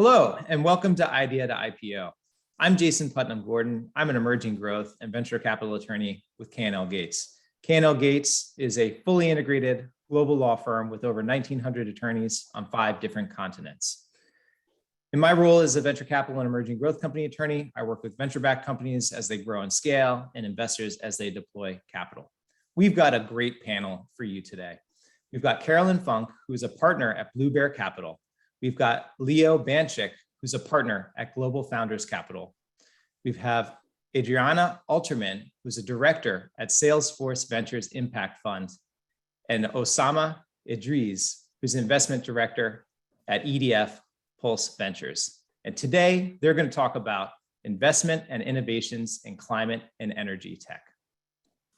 Hello, and welcome to Idea to IPO. I'm Jason Putnam-Gordon. I'm an emerging growth and venture capital attorney with K&L Gates. K&L Gates is a fully integrated global law firm with over 1,900 attorneys on 5 different continents. In my role as a venture capital and emerging growth company attorney, I work with venture-backed companies as they grow and scale and investors as they deploy capital. We've got a great panel for you today. We've got Carolin Funk, who is a partner at Blue Bear Capital. We've got Leo Banchik, who's a partner at Global Founders Capital. We have Adriana Alterman, who's a director at Salesforce Ventures Impact Fund, and Osama Idris, who's an investment director at EDF Pulse Ventures. And today, they're going to talk about investment and innovations in climate and energy tech.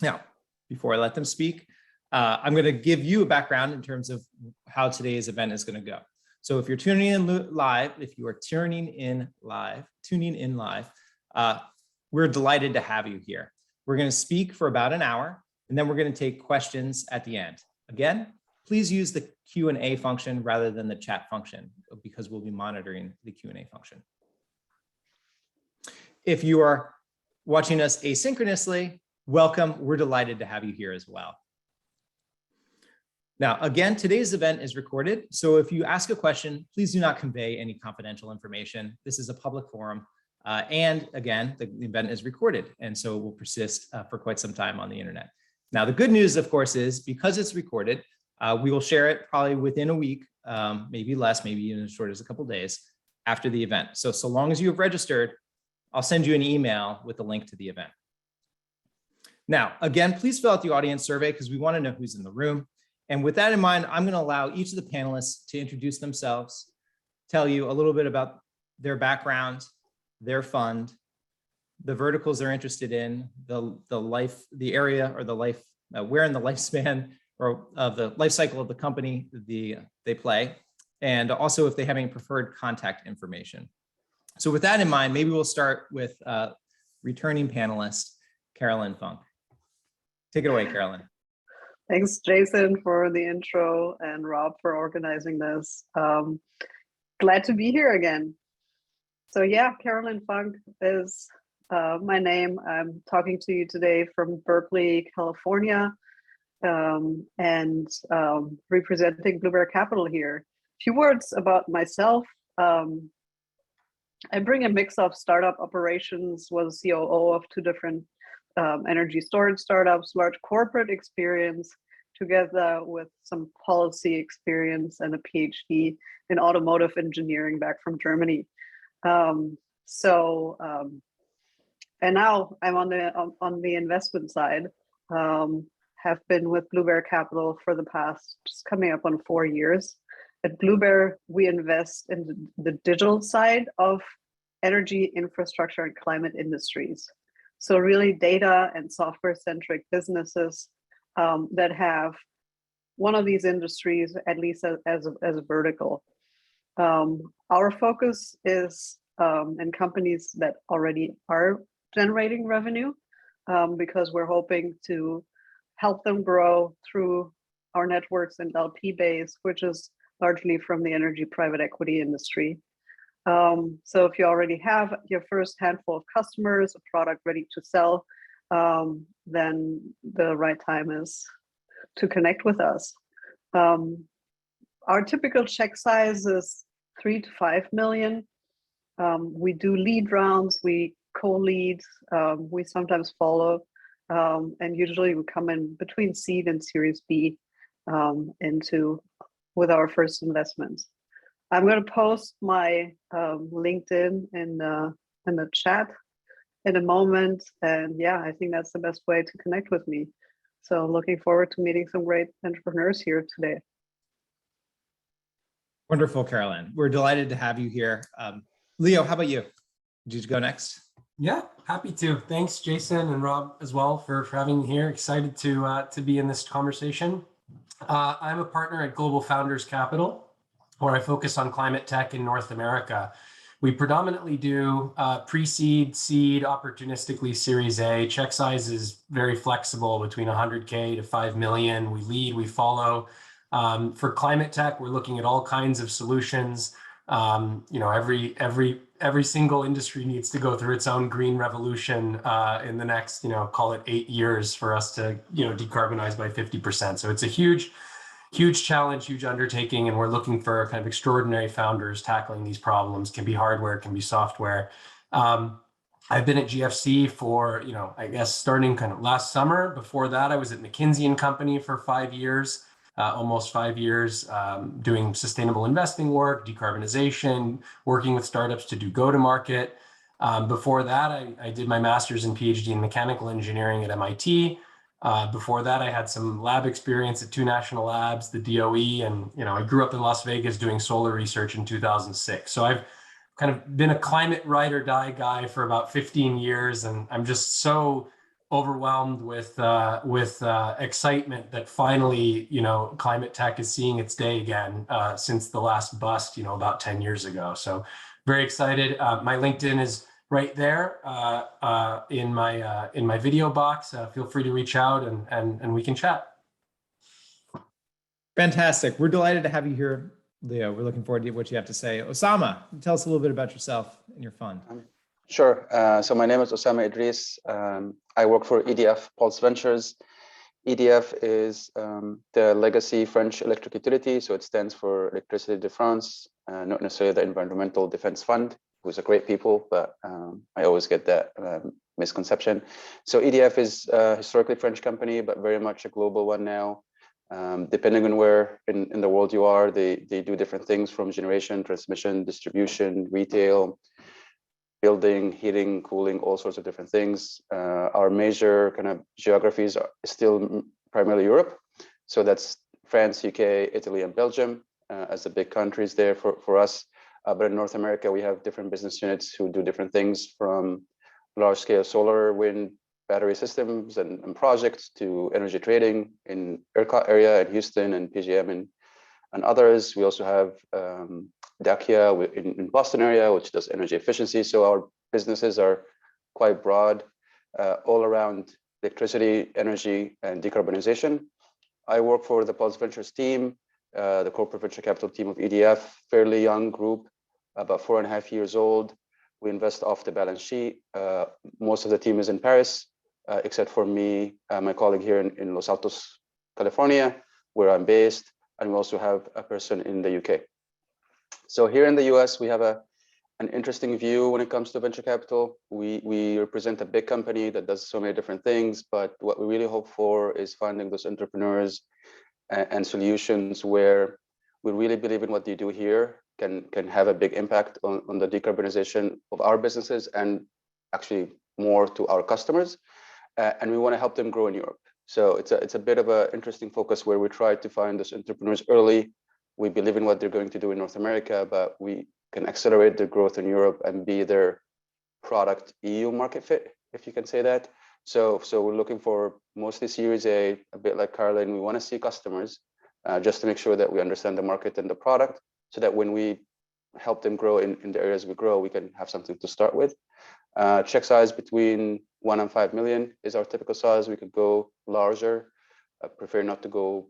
Now, before I let them speak, I'm going to give you a background in terms of how today's event is going to go. So if you're tuning in live, we're delighted to have you here. We're going to speak for about an hour, and then we're going to take questions at the end. Again, please use the Q&A function rather than the chat function, because we'll be monitoring the Q&A function. If you are watching us asynchronously, welcome. We're delighted to have you here as well. Now, again, today's event is recorded, so if you ask a question, please do not convey any confidential information. This is a public forum, and again, the event is recorded, and so it will persist for quite some time on the internet. Now, the good news, of course, is because it's recorded, we will share it probably within a week, maybe less, maybe even as short as a couple days after the event. So long as you have registered, I'll send you an email with a link to the event. Now, again, please fill out the audience survey because we want to know who's in the room. And with that in mind, I'm going to allow each of the panelists to introduce themselves, tell you a little bit about their background, their fund, the verticals they're interested in, the area or the life, where in the lifespan or of the life cycle of the company they play, and also if they have any preferred contact information. So with that in mind, maybe we'll start with returning panelist, Carolin Funk. Take it away, Carolin. Thanks, Jason, for the intro, and Rob for organizing this. Glad to be here again. So yeah, Carolin Funk is my name. I'm talking to you today from Berkeley, California, and representing Blue Bear Capital here. A few words about myself. I bring a mix of startup operations, was COO of 2 different energy storage startups, large corporate experience, together with some policy experience and a PhD in automotive engineering back from Germany. And now I'm on the investment side. Have been with Blue Bear Capital for the past, just coming up on 4 years. At Blue Bear, we invest in the digital side of energy infrastructure and climate industries. So really data and software-centric businesses that have one of these industries, at least as a vertical. Our focus is in companies that already are generating revenue, because we're hoping to help them grow through our networks and LP base, which is largely from the energy private equity industry. So if you already have your first handful of customers, a product ready to sell, then the right time is to connect with us. Our typical check size is 3 to 5 million. We do lead rounds, we co-lead, we sometimes follow, and usually we come in between seed and Series B with our first investments. I'm going to post my LinkedIn in the chat in a moment. And yeah, I think that's the best way to connect with me. So looking forward to meeting some great entrepreneurs here today. Wonderful, Carolin. We're delighted to have you here. Leo, how about you? Would you go next? Yeah, happy to. Thanks, Jason and Rob as well for having me here. Excited to be in this conversation. I'm a partner at Global Founders Capital, where I focus on climate tech in North America. We predominantly do pre-seed, seed, opportunistically Series A. Check size is very flexible between 100K to 5 million. We lead, we follow. For climate tech, we're looking at all kinds of solutions Every single industry needs to go through its own green revolution in the next, call it 8 years for us to, decarbonize by 50%. So it's a huge challenge, huge undertaking, and we're looking for kind of extraordinary founders tackling these problems. Can be hardware, can be software. I've been at GFC for, I guess starting kind of last summer. Before that, I was at McKinsey & Company for 5 years. Almost 5 years doing sustainable investing work, decarbonization, working with startups to do go-to-market. Before that, I did my master's and PhD in mechanical engineering at MIT. Before that, I had some lab experience at 2 national labs, the DOE, and I grew up in Las Vegas doing solar research in 2006. So I've kind of been a climate ride or die guy for about 15 years, and I'm just so overwhelmed with excitement that finally, climate tech is seeing its day again since the last bust, about 10 years ago. So very excited. My LinkedIn is right there in my video box. Feel free to reach out and we can chat. Fantastic. We're delighted to have you here, Leo. We're looking forward to what you have to say. Osama, tell us a little bit about yourself and your fund. Sure. So my name is Osama Idris. I work for EDF Pulse Ventures. EDF is the legacy French electric utility. So it stands for Electricité de France, not necessarily the Environmental Defense Fund, who's a great people, but I always get that misconception. So EDF is a historically French company, but very much a global one now. Depending on where in the world you are, they do different things from generation, transmission, distribution, retail, building, heating, cooling, all sorts of different things. Our major kind of geographies are still primarily Europe. So that's France, UK, Italy, and Belgium as the big countries there for us. But in North America, we have different business units who do different things, from large scale solar, wind, battery systems and projects to energy trading in ERCOT area in Houston and PJM and others. We also have Dacia in Boston area, which does energy efficiency. So our businesses are quite broad, all around electricity, energy, and decarbonization. I work for the Pulse Ventures team, the corporate venture capital team of EDF, fairly young group, about 4.5 years old. We invest off the balance sheet. Most of the team is in Paris, except for me, my colleague here in Los Altos, California, where I'm based. And we also have a person in the UK. So here in the US, we have an interesting view when it comes to venture capital. We represent a big company that does so many different things, but what we really hope for is finding those entrepreneurs and solutions where we really believe in what they do here can have a big impact on the decarbonization of our businesses and actually more to our customers. And we want to help them grow in Europe. So it's a bit of an interesting focus where we try to find those entrepreneurs early. We believe in what they're going to do in North America, but we can accelerate their growth in Europe and be their product EU market fit, if you can say that. So we're looking for mostly Series A bit like Carolin. We want to see customers just to make sure that we understand the market and the product, so that when we help them grow in the areas we grow, we can have something to start with. Check size between 1 and 5 million is our typical size. We could go larger. I prefer not to go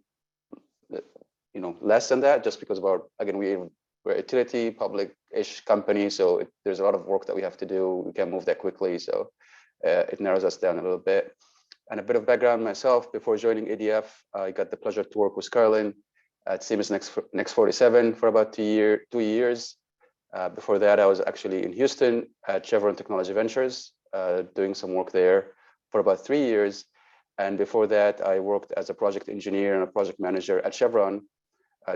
less than that, just because of our, again, we're a utility, public-ish company, so there's a lot of work that we have to do. We can't move that quickly, so it narrows us down a little bit. And a bit of background myself: before joining EDF, I got the pleasure to work with Carolin at Siemens Next 47 for about 2 years. Before that, I was actually in Houston at Chevron Technology Ventures, doing some work there for about 3 years. And before that, I worked as a project engineer and a project manager at Chevron,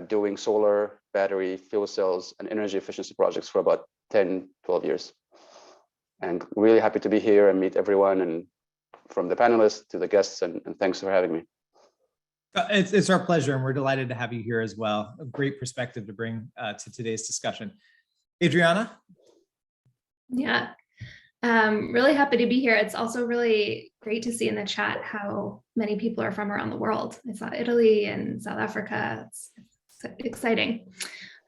doing solar, battery, fuel cells, and energy efficiency projects for about 10, 12 years. And really happy to be here and meet everyone, and from the panelists to the guests, and thanks for having me. It's our pleasure, and we're delighted to have you here as well. A great perspective to bring to today's discussion. Adriana? Yeah, really happy to be here. It's also really great to see in the chat how many people are from around the world. I saw Italy and South Africa. It's exciting.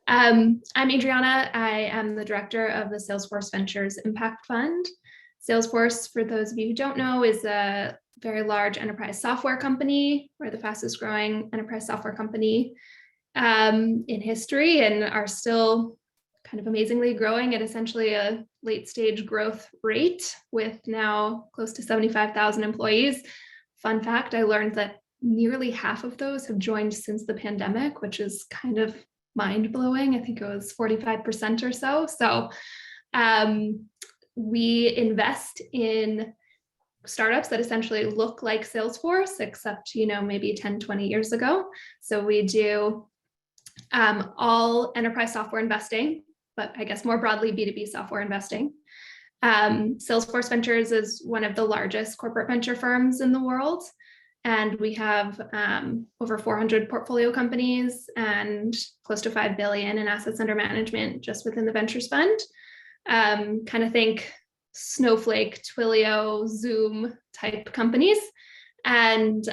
I'm Adriana. I am the director of the Salesforce Ventures Impact Fund. Salesforce, for those of you who don't know, is a very large enterprise software company. We're the fastest growing enterprise software company in history, and are still kind of amazingly growing at essentially a late stage growth rate with now close to 75,000 employees. Fun fact, I learned that nearly half of those have joined since the pandemic, which is kind of mind blowing. I think it was 45% or so. So we invest in startups that essentially look like Salesforce, except, maybe 10, 20 years ago. So we do all enterprise software investing, but I guess more broadly, B2B software investing. Salesforce Ventures is one of the largest corporate venture firms in the world. And we have over 400 portfolio companies and close to 5 billion in assets under management just within the Ventures Fund. Kind of think Snowflake, Twilio, Zoom type companies. And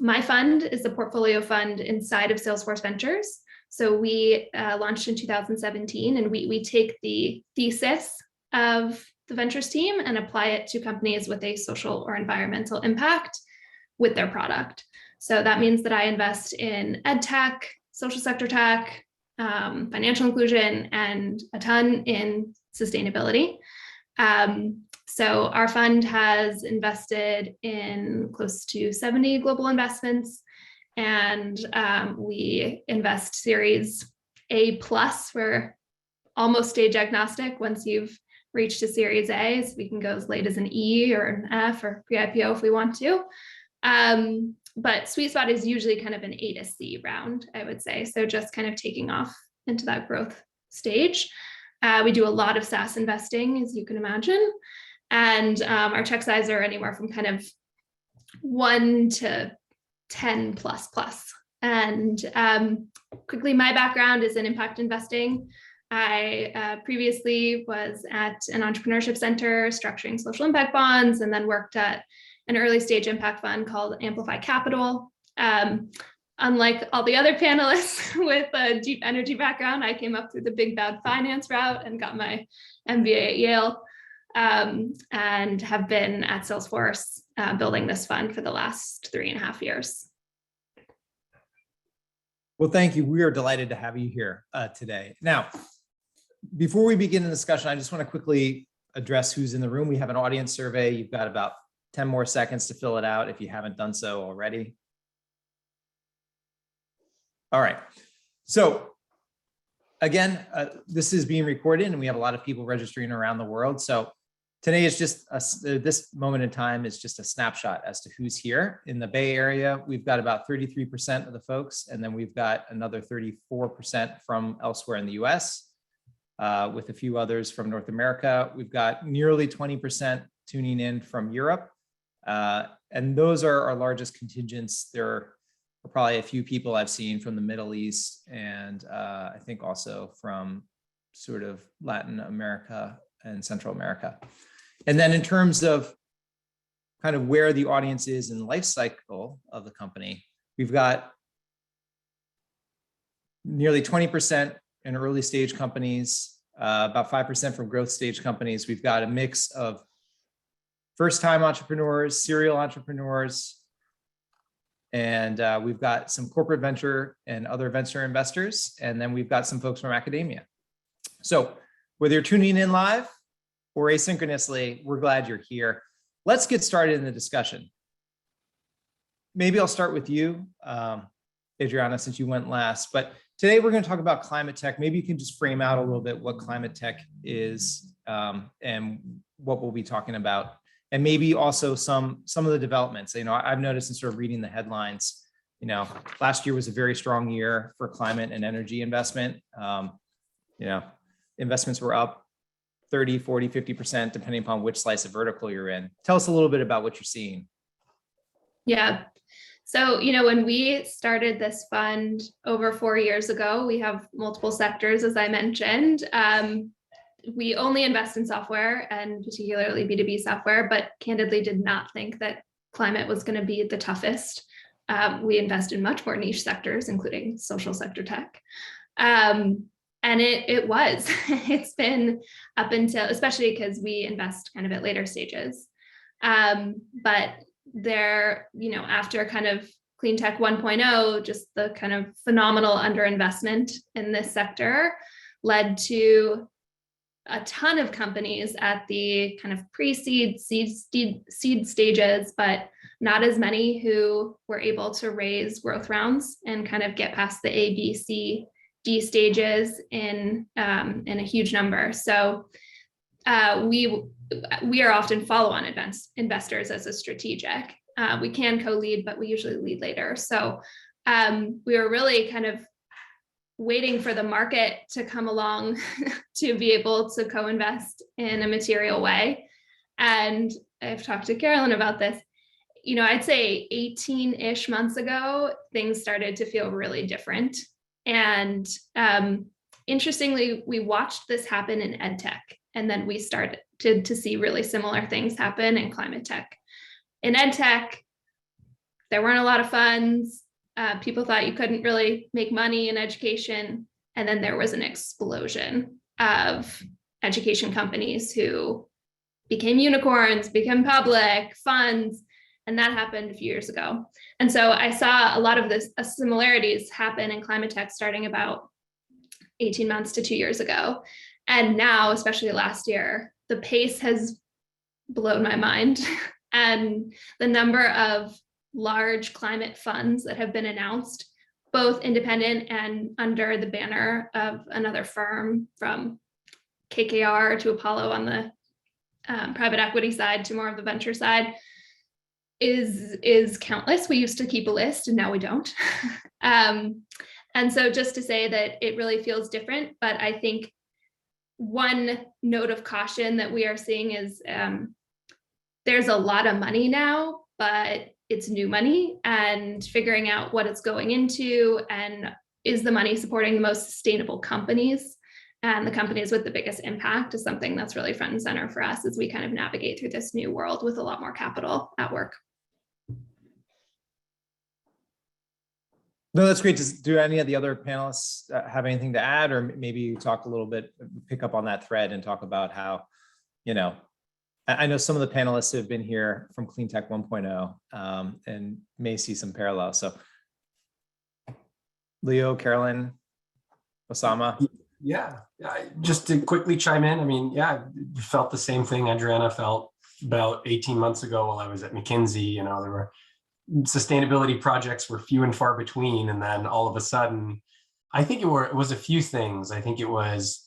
my fund is a portfolio fund inside of Salesforce Ventures. So we launched in 2017, and we take the thesis of the Ventures team and apply it to companies with a social or environmental impact with their product. So that means that I invest in ed tech, social sector tech, financial inclusion, and a ton in sustainability. So our fund has invested in close to 70 global investments, and we invest Series A+. We're almost stage agnostic. Once you've reached a Series A, so we can go as late as an E or an F or pre-IPO if we want to. But sweet spot is usually kind of an A to C round, I would say. So just kind of taking off into that growth stage. We do a lot of SaaS investing, as you can imagine. And our check size are anywhere from kind of 1 to 10 plus. And quickly, my background is in impact investing. I previously was at an entrepreneurship center structuring social impact bonds, and then worked at an early stage impact fund called Amplify Capital. Unlike all the other panelists with a deep energy background, I came up through the big bad finance route and got my MBA at Yale, and have been at Salesforce building this fund for the last 3.5 years. Well, thank you. We are delighted to have you here today. Now, before we begin the discussion, I just want to quickly address who's in the room. We have an audience survey. You've got about 10 more seconds to fill it out if you haven't done so already. All right. So again, this is being recorded, and we have a lot of people registering around the world. So today is just this moment in time is just a snapshot as to who's here. In the Bay Area, we've got about 33% of the folks, and then we've got another 34% from elsewhere in the US, with a few others from North America. We've got nearly 20% tuning in from Europe. And those are our largest contingents. There are probably a few people I've seen from the Middle East, and I think also from sort of Latin America and Central America. And then in terms of kind of where the audience is in the life cycle of the company, we've got nearly 20% in early stage companies, about 5% from growth stage companies. We've got a mix of first-time entrepreneurs, serial entrepreneurs, and we've got some corporate venture and other venture investors, and then we've got some folks from academia. So whether you're tuning in live or asynchronously, we're glad you're here. Let's get started in the discussion. Maybe I'll start with you, Adriana, since you went last, but today we're going to talk about climate tech. Maybe you can just frame out a little bit what climate tech is, and what we'll be talking about. And maybe also some of the developments. I've noticed in sort of reading the headlines, last year was a very strong year for climate and energy investment. Investments were up 30, 40, 50%, depending upon which slice of vertical you're in. Tell us a little bit about what you're seeing. Yeah. So, when we started this fund over 4 years ago, we have multiple sectors, as I mentioned. We only invest in software, and particularly B2B software, but candidly did not think that climate was going to be the toughest. We invest in much more niche sectors, including social sector tech. And it was. It's been up until, especially because we invest kind of at later stages. But there, after kind of clean tech 1.0, just the kind of phenomenal underinvestment in this sector led to a ton of companies at the kind of pre-seed, seed stages, but not as many who were able to raise growth rounds and kind of get past the A, B, C, D stages in a huge number. So we are often follow-on investors as a strategic. We can co-lead, but we usually lead later. So we were really kind of waiting for the market to come along to be able to co-invest in a material way. And I've talked to Carolyn about this. I'd say 18-ish months ago, things started to feel really different. And interestingly, we watched this happen in ed tech, and then we started to see really similar things happen in climate tech. In ed tech, there weren't a lot of funds. People thought you couldn't really make money in education. And then there was an explosion of education companies who became unicorns, became public, funds, and that happened a few years ago. And so I saw a lot of this similarities happen in climate tech starting about 18 months to 2 years ago. And now, especially last year, the pace has blown my mind. And the number of large climate funds that have been announced, both independent and under the banner of another firm, from KKR to Apollo on the private equity side to more of the venture side, is countless. We used to keep a list and now we don't. And so just to say that it really feels different, but I think one note of caution that we are seeing is there's a lot of money now, but it's new money, and figuring out what it's going into and is the money supporting the most sustainable companies and the companies with the biggest impact is something that's really front and center for us as we kind of navigate through this new world with a lot more capital at work. No, that's great. Do any of the other panelists have anything to add, or maybe talk a little bit, pick up on that thread and talk about how, I know some of the panelists have been here from Clean Tech 1.0 and may see some parallels. So Leo, Carolyn, Osama. Yeah, just to quickly chime in. I mean, yeah, felt the same thing Adriana felt about 18 months ago while I was at McKinsey. There were sustainability projects were few and far between. And then all of a sudden, I think it was a few things. I think it was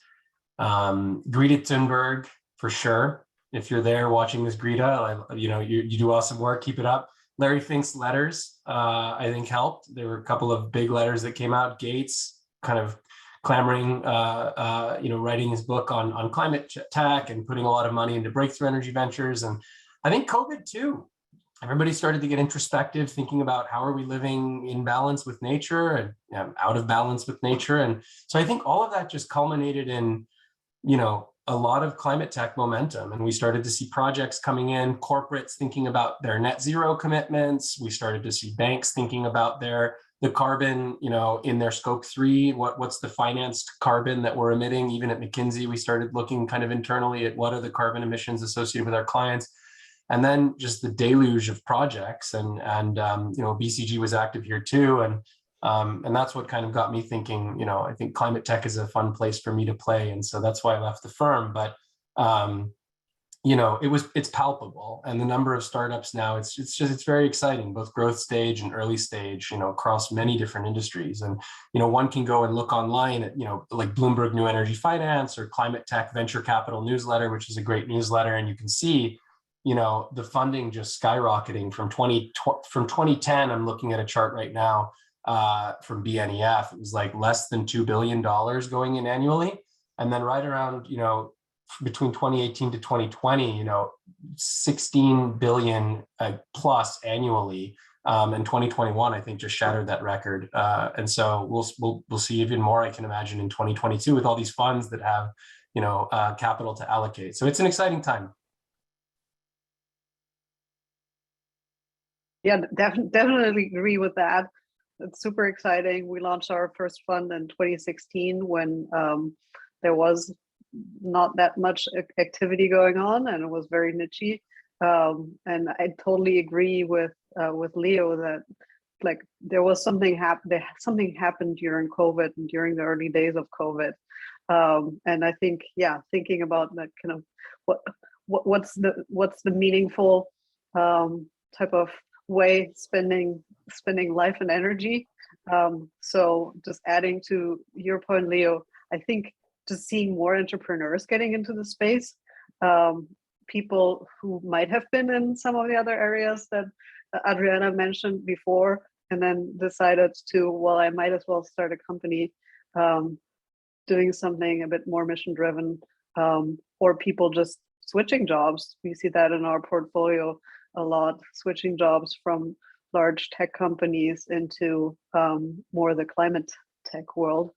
Greta Thunberg, for sure. If you're there watching this, Greta, you do awesome work. Keep it up. Larry Fink's letters, I think, helped. There were a couple of big letters that came out. Gates kind of clamoring, writing his book on climate tech and putting a lot of money into breakthrough energy ventures. And I think COVID too. Everybody started to get introspective, thinking about how are we living in balance with nature and out of balance with nature. And so I think all of that just culminated in, a lot of climate tech momentum. And we started to see projects coming in, corporates thinking about their net zero commitments. We started to see banks thinking about the carbon, in their scope 3, what's the financed carbon that we're emitting. Even at McKinsey, we started looking kind of internally at what are the carbon emissions associated with our clients. And then just the deluge of projects and BCG was active here too. And that's what kind of got me thinking, I think climate tech is a fun place for me to play. And so that's why I left the firm. But, it's palpable. And the number of startups now, it's very exciting, both growth stage and early stage, across many different industries. And, one can go and look online at, like Bloomberg New Energy Finance or Climate Tech Venture Capital Newsletter, which is a great newsletter. And you can see, the funding just skyrocketing from 2010. I'm looking at a chart right now from BNEF. It was like less than $2 billion going in annually. And then right around, between 2018 to 2020, 16 billion plus annually. And 2021, I think, just shattered that record. And so we'll see even more, I can imagine, in 2022 with all these funds that have, capital to allocate. So it's an exciting time. Yeah, definitely agree with that. It's super exciting. We launched our first fund in 2016 when there was not that much activity going on and it was very niche. And I totally agree with Leo that like there was something something happened during COVID and during the early days of COVID. And I think, yeah, thinking about that kind of what's the meaningful type of way spending life and energy. So just adding to your point, Leo, I think just seeing more entrepreneurs getting into the space, people who might have been in some of the other areas that Adriana mentioned before, and then decided to, well, I might as well start a company doing something a bit more mission driven, or people just switching jobs. We see that in our portfolio a lot, switching jobs from large tech companies into more the climate tech world.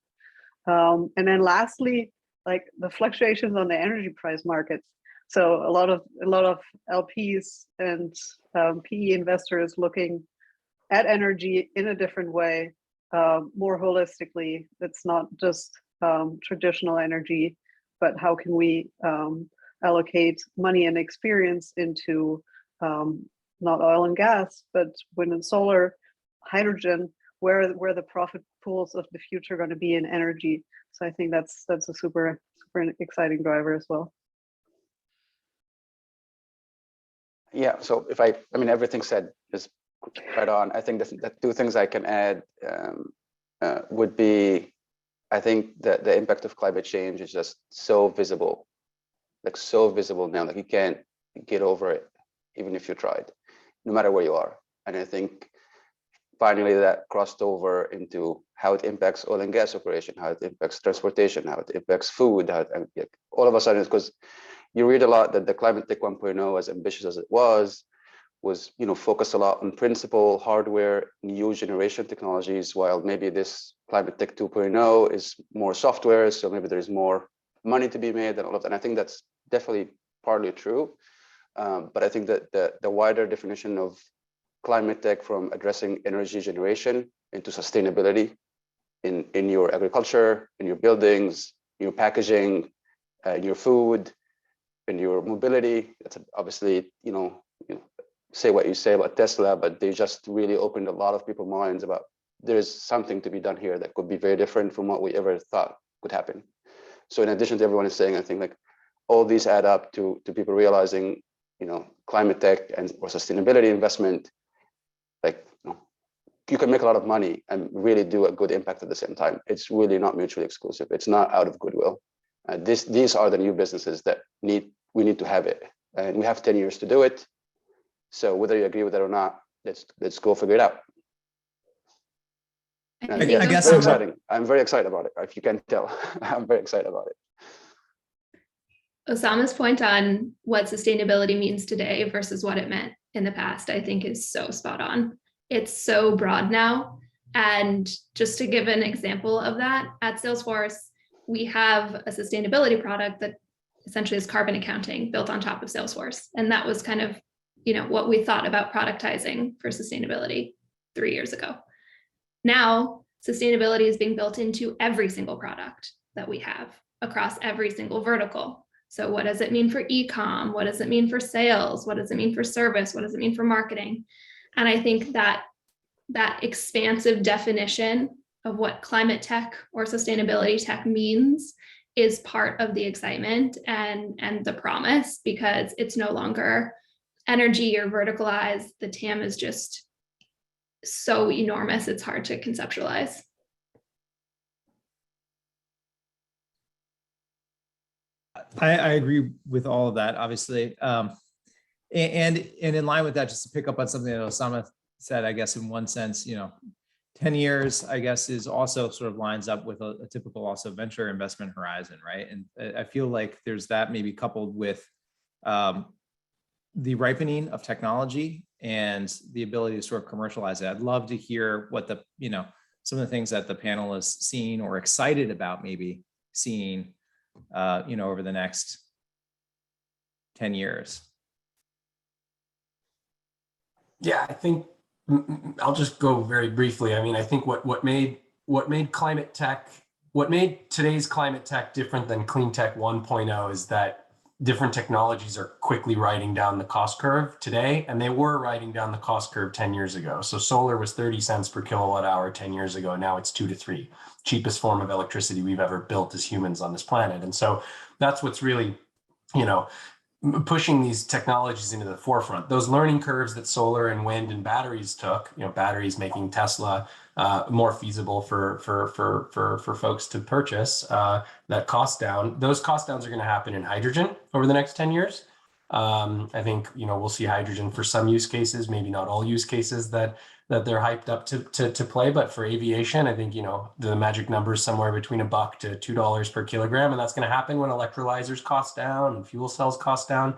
And then lastly, like the fluctuations on the energy price markets. So a lot of LPs and PE investors looking at energy in a different way, more holistically. It's not just traditional energy, but how can we allocate money and experience into not oil and gas, but wind and solar, hydrogen, where the profit pools of the future are going to be in energy. So I think that's a super exciting driver as well. Yeah, so if I mean, everything said is right on. I think that two things I can add would be, I think that the impact of climate change is just so visible, like so visible now, like you can't get over it, even if you tried, no matter where you are. And I think finally that crossed over into how it impacts oil and gas operation, how it impacts transportation, how it impacts food, how it, all of a sudden, because you read a lot that the climate tech 1.0, as ambitious as it was focused a lot on principal hardware, new generation technologies, while maybe this climate tech 2.0 is more software, so maybe there's more money to be made and all of that. And I think that's definitely partly true, but I think that the wider definition of climate tech, from addressing energy generation into sustainability in your agriculture, in your buildings, in your packaging, in your food, in your mobility. That's obviously, say what you say about Tesla, but they just really opened a lot of people's minds about there's something to be done here that could be very different from what we ever thought could happen. So in addition to everyone is saying, I think like all these add up to people realizing, climate tech or sustainability investment, like you can make a lot of money and really do a good impact at the same time. It's really not mutually exclusive. It's not out of goodwill. These are the new businesses that we need to have it, and we have 10 years to do it. So whether you agree with it or not, let's go figure it out. And I yes, guess very exciting. I'm very excited about it. If you can tell, I'm very excited about it. Osama's point on what sustainability means today versus what it meant in the past, I think is so spot on. It's so broad now. And just to give an example of that, at Salesforce, we have a sustainability product that essentially is carbon accounting built on top of Salesforce. And that was kind of, what we thought about productizing for sustainability 3 years ago. Now, sustainability is being built into every single product that we have across every single vertical. So what does it mean for e-com? What does it mean for sales? What does it mean for service? What does it mean for marketing? And I think that expansive definition of what climate tech or sustainability tech means is part of the excitement and the promise, because it's no longer energy or verticalized. The TAM is just so enormous, it's hard to conceptualize. I agree with all of that, obviously. And in line with that, just to pick up on something that Osama said, I guess in one sense, 10 years, I guess, is also sort of lines up with a typical also venture investment horizon, right? And I feel like there's that maybe coupled with the ripening of technology and the ability to sort of commercialize it. I'd love to hear what some of the things that the panel is seeing or excited about maybe seeing, over the next 10 years. Yeah, I think I'll just go very briefly. I mean, I think what made today's climate tech different than clean tech 1.0 is that different technologies are quickly riding down the cost curve today, and they were riding down the cost curve 10 years ago. So solar was 30 cents per kilowatt hour 10 years ago. Now it's 2 to 3, cheapest form of electricity we've ever built as humans on this planet. And so that's what's really, pushing these technologies into the forefront. Those learning curves that solar and wind and batteries took, batteries making Tesla more feasible for folks to purchase, that cost down. Those cost downs are going to happen in hydrogen over the next 10 years. I think we'll see hydrogen for some use cases, maybe not all use cases that they're hyped up to play, but for aviation, I think the magic number is somewhere between $1 to $2 per kilogram, and that's going to happen when electrolyzers cost down and fuel cells cost down.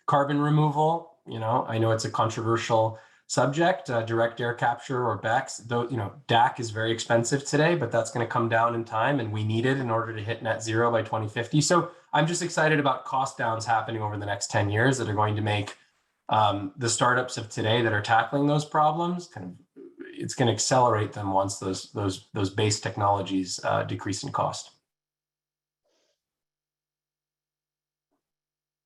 Carbon removal, I know it's a controversial subject, direct air capture or BECCS, though, DAC is very expensive today, but that's going to come down in time, and we need it in order to hit net zero by 2050. So I'm just excited about cost downs happening over the next 10 years that are going to make the startups of today that are tackling those problems, it's going to accelerate them once those base technologies decrease in cost.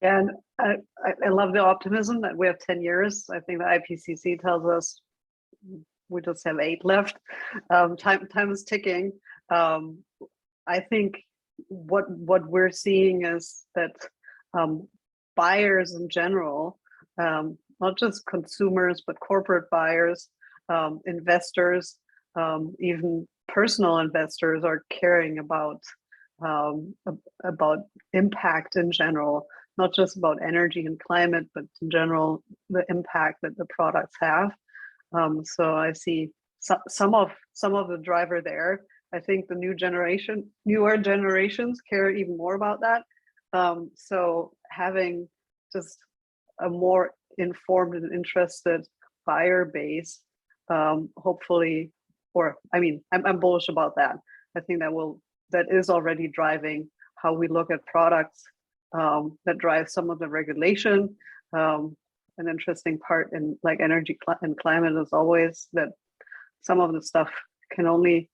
And I love the optimism that we have 10 years. I think the IPCC tells us we just have 8 left. Time is ticking. I think what we're seeing is that buyers in general, not just consumers, but corporate buyers, investors, even personal investors are caring about impact in general, not just about energy and climate, but in general, the impact that the products have. So I see some of the driver there. I think the newer generations care even more about that. So having just a more informed and interested buyer base, hopefully, I'm bullish about that. I think that is already driving how we look at products, that drives some of the regulation. An interesting part in like energy and climate is always that some of the stuff can only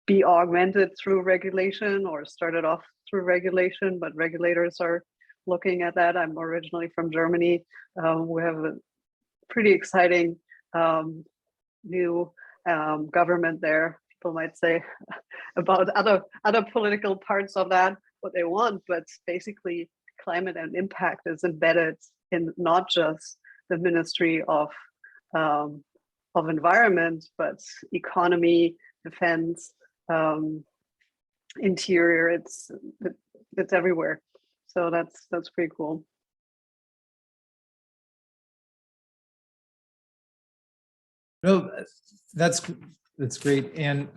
be augmented through regulation or started off through regulation, but regulators are looking at that. I'm originally from Germany. We have a pretty exciting new government there. People might say about other political parts of that, what they want, but basically climate and impact is embedded in not just the Ministry of Environment, but economy, defense, interior. It's everywhere. So that's pretty cool. No, that's great. And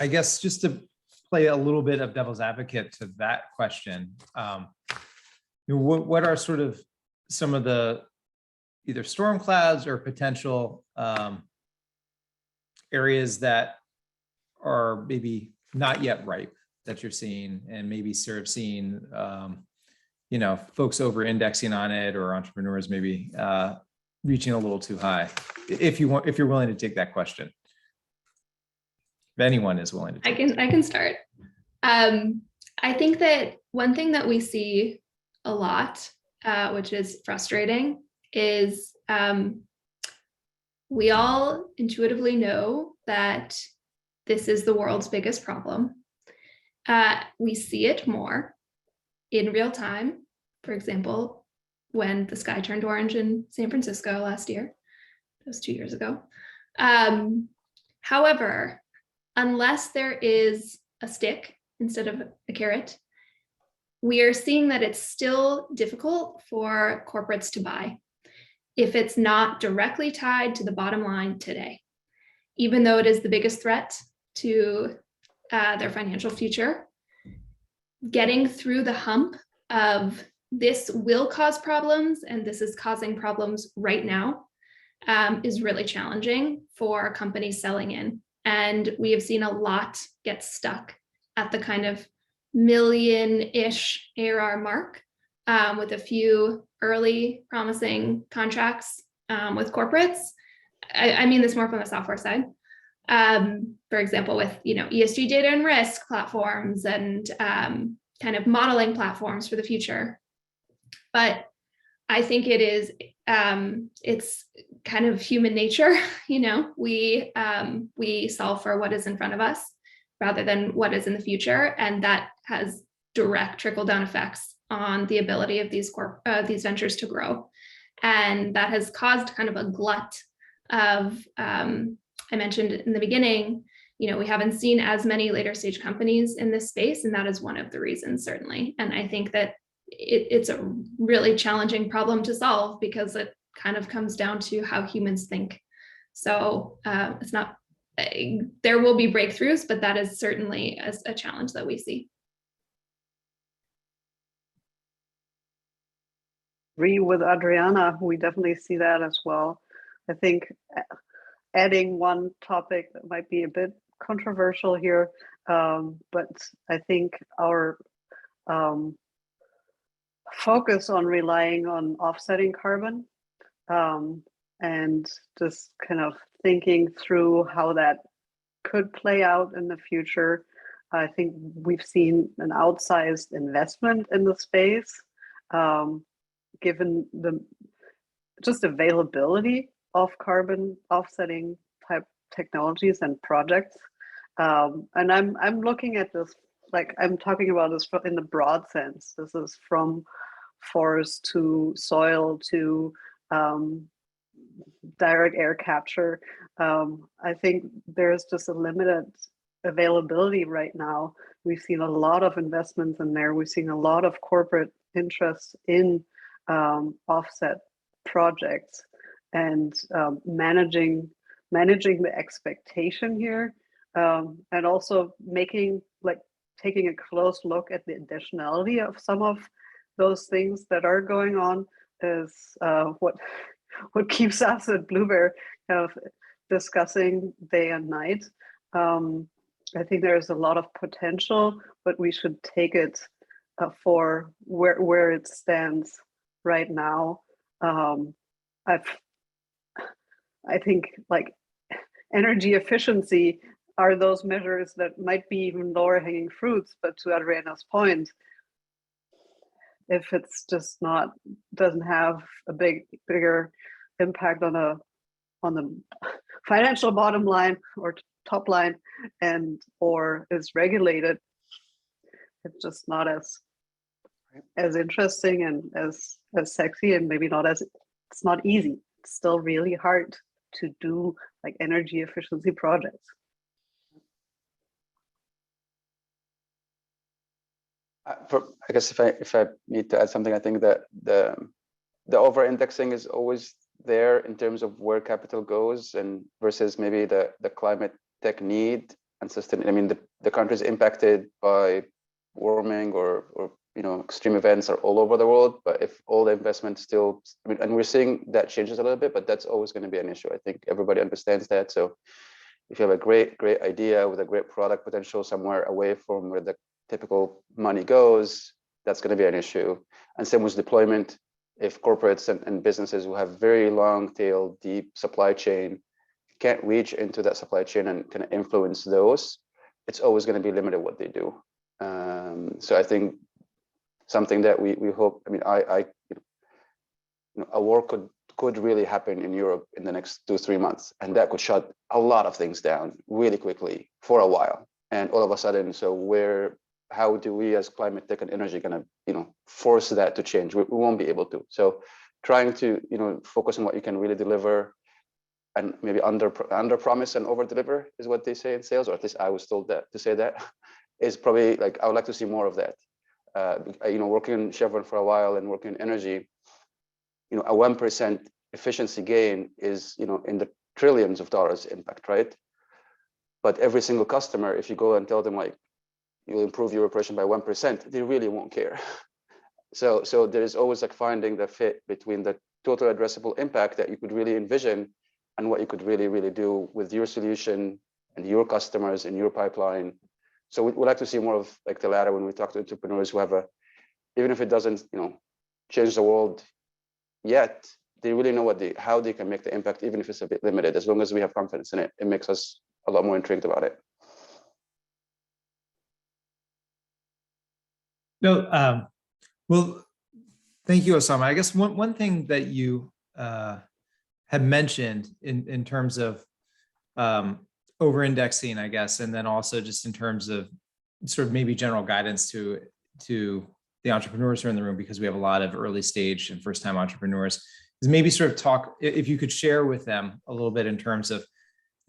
I guess just to play a little bit of devil's advocate to that question, what are sort of some of the either storm clouds or potential areas that are maybe not yet ripe that you're seeing, and maybe sort of seeing folks over indexing on it, or entrepreneurs maybe reaching a little too high? If you're willing to take that question, if anyone is willing to take I can start. I think that one thing that we see a lot, which is frustrating, is we all intuitively know that this is the world's biggest problem. We see it more in real time. For example, when the sky turned orange in San Francisco last year, it was 2 years ago. However, unless there is a stick instead of a carrot, we are seeing that it's still difficult for corporates to buy if it's not directly tied to the bottom line today, even though it is the biggest threat to their financial future. Getting through the hump of this will cause problems and this is causing problems right now is really challenging for companies selling in. And we have seen a lot get stuck at the kind of million-ish ARR mark with a few early promising contracts with corporates. I mean this more from the software side. For example, with ESG data and risk platforms and kind of modeling platforms for the future. But I think it is, it's kind of human nature. We solve for what is in front of us rather than what is in the future. And that has direct trickle down effects on the ability of these these ventures to grow. And that has caused kind of a glut of, I mentioned in the beginning, we haven't seen as many later stage companies in this space, and that is one of the reasons, certainly. And I think that it's a really challenging problem to solve because it kind of comes down to how humans think. So it's not, there will be breakthroughs, but that is certainly a challenge that we see. Agree with Adriana. We definitely see that as well. I think adding one topic that might be a bit controversial here, but I think our focus on relying on offsetting carbon and just kind of thinking through how that could play out in the future. I think we've seen an outsized investment in the space, given the just availability of carbon offsetting type technologies and projects. And I'm looking at this, like I'm talking about this in the broad sense. This is from forest to soil to direct air capture. I think there's just a limited availability right now. We've seen a lot of investments in there. We've seen a lot of corporate interest in offset projects, and managing the expectation here, and also taking a close look at the additionality of some of those things that are going on is what keeps us at Bluebear kind of discussing day and night. I think there's a lot of potential, but we should take it for where it stands right now. I think like energy efficiency are those measures that might be even lower hanging fruits, but to Adriana's point, if it's just doesn't have a bigger impact on the financial bottom line or top line, or is regulated, it's just not as interesting and as sexy, and maybe it's not easy. It's still really hard to do like energy efficiency projects. I guess if I need to add something, I think that the over-indexing is always there in terms of where capital goes and versus maybe the climate tech need and sustain. I mean, the countries impacted by warming or extreme events are all over the world, but if all the investment still, and we're seeing that changes a little bit, but that's always going to be an issue. I think everybody understands that. So if you have a great idea with a great product potential somewhere away from where the typical money goes, that's going to be an issue. And same with deployment. If corporates and businesses who have very long tail, deep supply chain can't reach into that supply chain and kind of influence those, it's always going to be limited what they do. So I think something that we hope, a war could really happen in Europe in the next 2-3 months, and that could shut a lot of things down really quickly for a while. And all of a sudden, how do we as climate tech and energy gonna force that to change? We won't be able to. So trying to focus on what you can really deliver, and maybe under promise and over deliver is what they say in sales, or at least I was told to say that, is probably like I would like to see more of that. Working in Chevron for a while and working in energy, a 1% efficiency gain is in the trillions of dollars impact, right? But every single customer, if you go and tell them like you'll improve your operation by 1%, they really won't care. So there is always like finding the fit between the total addressable impact that you could really envision and what you could really do with your solution and your customers in your pipeline. So we'd like to see more of like the latter when we talk to entrepreneurs who have even if it doesn't change the world yet, they really know how they can make the impact, even if it's a bit limited. As long as we have confidence in it, it makes us a lot more intrigued about it. No, well, Thank you, Osama. I guess one thing that you had mentioned in terms of over-indexing, I guess, and then also just in terms of sort of maybe general guidance to the entrepreneurs who are in the room, because we have a lot of early stage and first-time entrepreneurs, is maybe sort of talk, if you could share with them a little bit in terms of,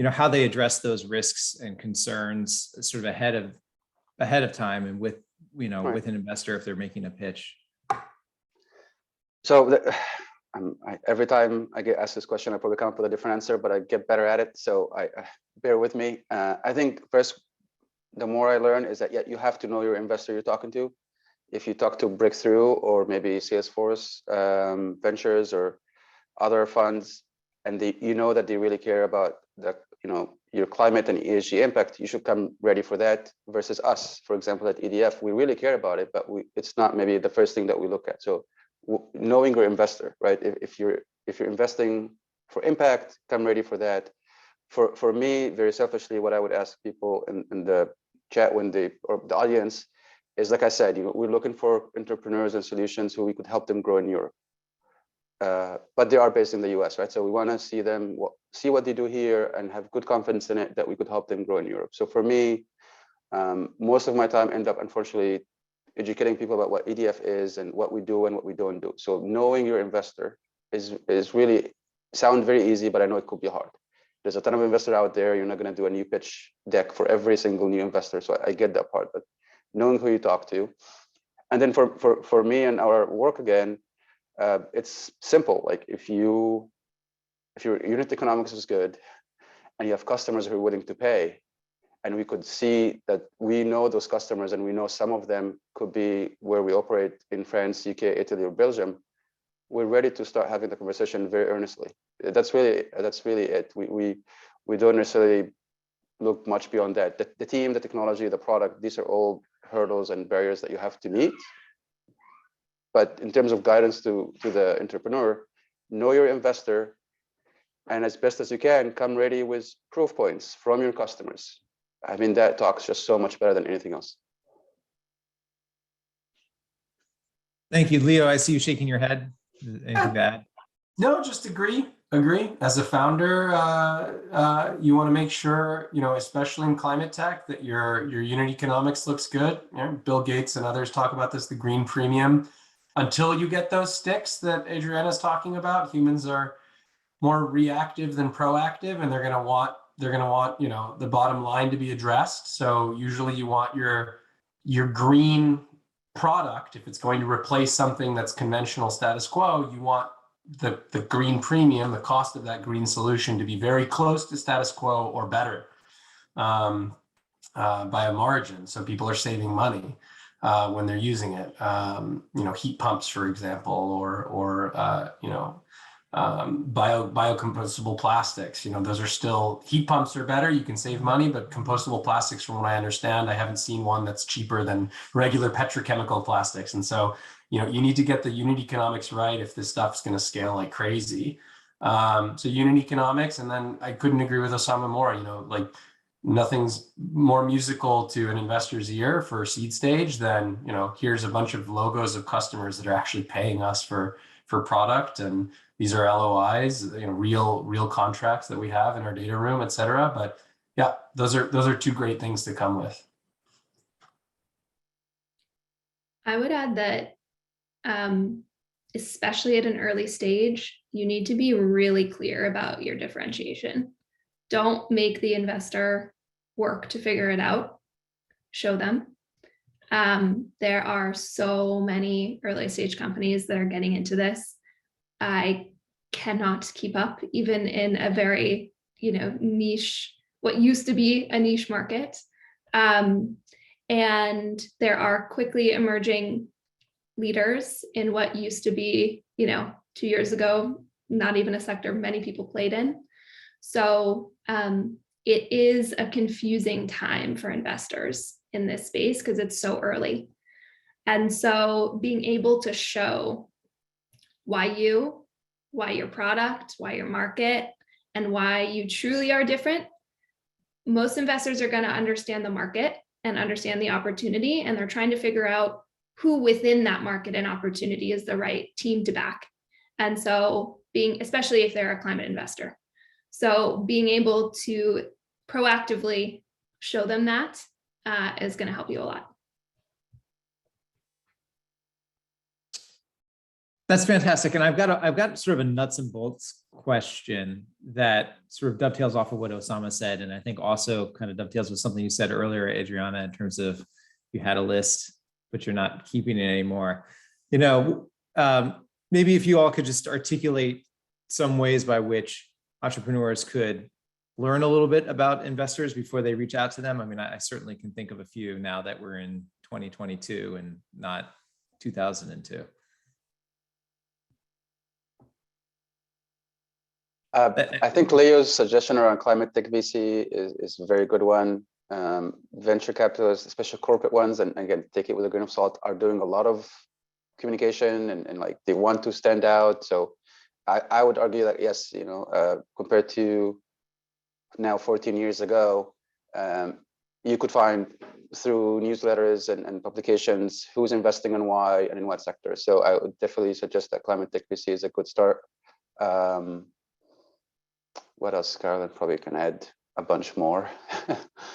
how they address those risks and concerns sort of ahead of time and with, Right. with an investor if they're making a pitch. So every time I get asked this question, I probably come up with a different answer, but I get better at it. So I bear with me. I think first, the more I learn is that you have to know your investor you're talking to. If you talk to Breakthrough or maybe Salesforce Ventures or other funds, and you know that they really care about your climate and ESG impact, you should come ready for that. Versus us, for example, at EDF, we really care about it, but it's not maybe the first thing that we look at. So knowing your investor, right? If you're investing for impact, come ready for that. For me, very selfishly, what I would ask people in the chat or the audience is, like I said, we're looking for entrepreneurs and solutions who we could help them grow in Europe. But they are based in the US, right? So we want to see what they do here and have good confidence in it that we could help them grow in Europe. So for me, most of my time end up, unfortunately, educating people about what EDF is and what we do and what we don't do. So knowing your investor is really sound very easy, but I know it could be hard. There's a ton of investors out there. You're not going to do a new pitch deck for every single new investor. So I get that part, but knowing who you talk to. And then for me and our work again, it's simple. Like if your unit economics is good and you have customers who are willing to pay, and we could see that we know those customers and we know some of them could be where we operate in France, UK, Italy, or Belgium, we're ready to start having the conversation very earnestly. That's really it. We don't necessarily look much beyond that. The team, the technology, the product, these are all hurdles and barriers that you have to meet. But in terms of guidance to the entrepreneur, know your investor, and as best as you can, come ready with proof points from your customers. I mean, that talks just so much better than anything else. Thank you, Leo. I see you shaking your head. Anything to add? No, just agree. As a founder, you want to make sure, especially in climate tech, that your unit economics looks good. Bill Gates and others talk about this, the green premium. Until you get those sticks that Adriana's talking about, humans are more reactive than proactive, and they're going to want the bottom line to be addressed. So usually you want your green product, if it's going to replace something that's conventional status quo, you want the green premium, the cost of that green solution, to be very close to status quo or better by a margin. So people are saving money when they're using it. Heat pumps, for example, or biocompostable plastics. Those are still, heat pumps are better. You can save money, but compostable plastics, from what I understand, I haven't seen one that's cheaper than regular petrochemical plastics. And so, you need to get the unit economics right if this stuff's going to scale like crazy. So unit economics, and then I couldn't agree with Osama more. Like nothing's more musical to an investor's ear for seed stage than, here's a bunch of logos of customers that are actually paying us for product, and these are LOIs, real contracts that we have in our data room, et cetera. But yeah, those are two great things to come with. I would add that, especially at an early stage, you need to be really clear about your differentiation. Don't make the investor work to figure it out. Show them. There are so many early stage companies that are getting into this. I cannot keep up, even in a very, niche, what used to be a niche market. And there are quickly emerging leaders in what used to be, 2 years ago, not even a sector many people played in. So it is a confusing time for investors in this space because it's so early. And so being able to show why your product, why your market, and why you truly are different. Most investors are going to understand the market and understand the opportunity, and they're trying to figure out who within that market and opportunity is the right team to back. And so especially if they're a climate investor. So being able to proactively show them that is going to help you a lot. That's fantastic. And I've got sort of a nuts and bolts question that sort of dovetails off of what Osama said. And I think also kind of dovetails with something you said earlier, Adriana, in terms of you had a list, but you're not keeping it anymore. You know, maybe if you all could just articulate some ways by which entrepreneurs could learn a little bit about investors before they reach out to them. I mean, I certainly can think of a few now that we're in 2022 and not 2002. I think Leo's suggestion around climate tech VC is a very good one. Venture capitalists, especially corporate ones, and again, take it with a grain of salt, are doing a lot of communication and like they want to stand out. So I would argue that yes, you know, compared to now 14 years ago, you could find through newsletters and publications who's investing and why and in what sector. So I would definitely suggest that climate tech VC is a good start. What else, Carolin? Probably can add a bunch more.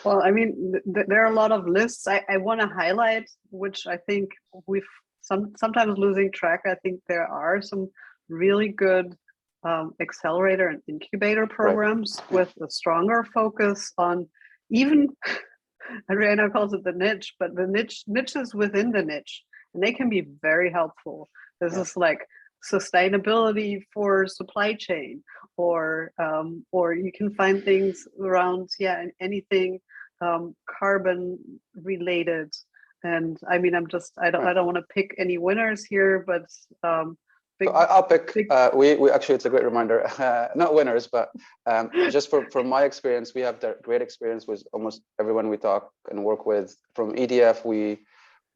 Well, I mean, there are a lot of lists. I want to highlight, which I think we've sometimes losing track. I think there are some really good accelerator and incubator programs with a stronger focus on even, Adriana calls it the niche, but the niches within the niche, and they can be very helpful. This is like sustainability for supply chain, or you can find things around anything carbon related. And I mean, I don't want to pick any winners here, but so I'll pick. We actually, it's a great reminder. Not winners, but just from my experience, we have great experience with almost everyone we talk and work with. From EDF, we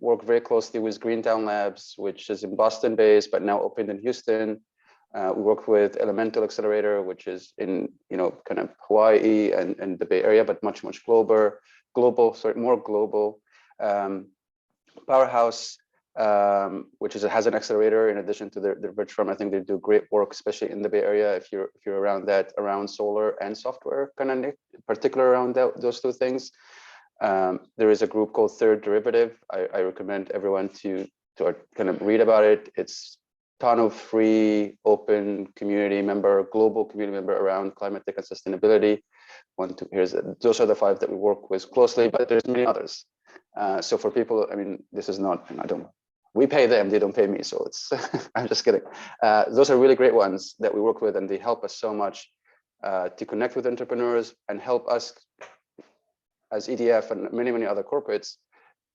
work very closely with Greentown Labs, which is in Boston based, but now opened in Houston. We work with Elemental Accelerator, which is in, you know, kind of Hawaii and the Bay Area, but much more global. Powerhouse, which has an accelerator in addition to their bridge firm. I think they do great work, especially in the Bay Area. If you're around solar and software, kind of particular around those two things. There is a group called Third Derivative. I recommend everyone to kind of read about it. It's a ton of free, open global community member around climate tech and sustainability. Those are the 5 that we work with closely, but there's many others. So for people, I mean, this is not, we pay them, they don't pay me. So it's, I'm just kidding. Those are really great ones that we work with, and they help us so much to connect with entrepreneurs and help us as EDF and many other corporates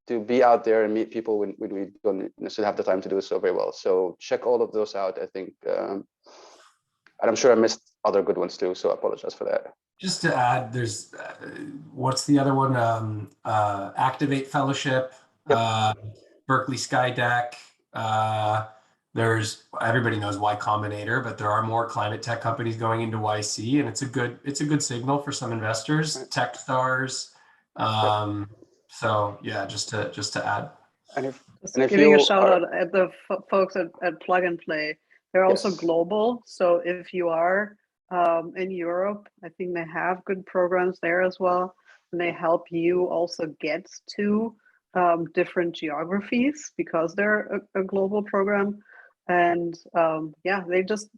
to be out there and meet people when we don't necessarily have the time to do so very well. So check all of those out, I think. And I'm sure I missed other good ones too, so I apologize for that. Just to add, there's, what's the other one? Activate Fellowship, Yep. Berkeley Skydeck. Everybody knows Y Combinator, but there are more climate tech companies going into YC, and it's a good signal for some investors. Right. Techstars. So yeah, just to add. And giving a shout out at the folks at Plug and Play. They're also global. So if you are in Europe, I think they have good programs there as well, and they help you also get to different geographies because they're a global program. And they just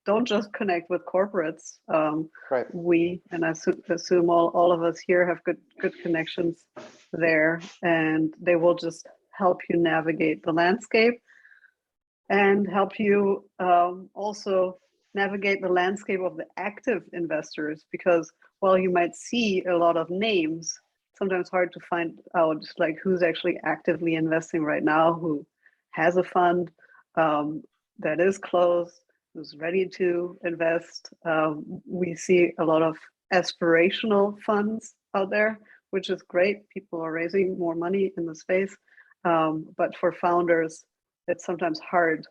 don't just connect with corporates. Right. We, and I assume all of us here have good connections there, and they will just help you navigate the landscape and help you also navigate the landscape of the active investors, because while you might see a lot of names, sometimes hard to find out like who's actually actively investing right now, who has a fund that is closed, who's ready to invest. We see a lot of aspirational funds out there, which is great. People are raising more money in the space. But for founders, it's sometimes hard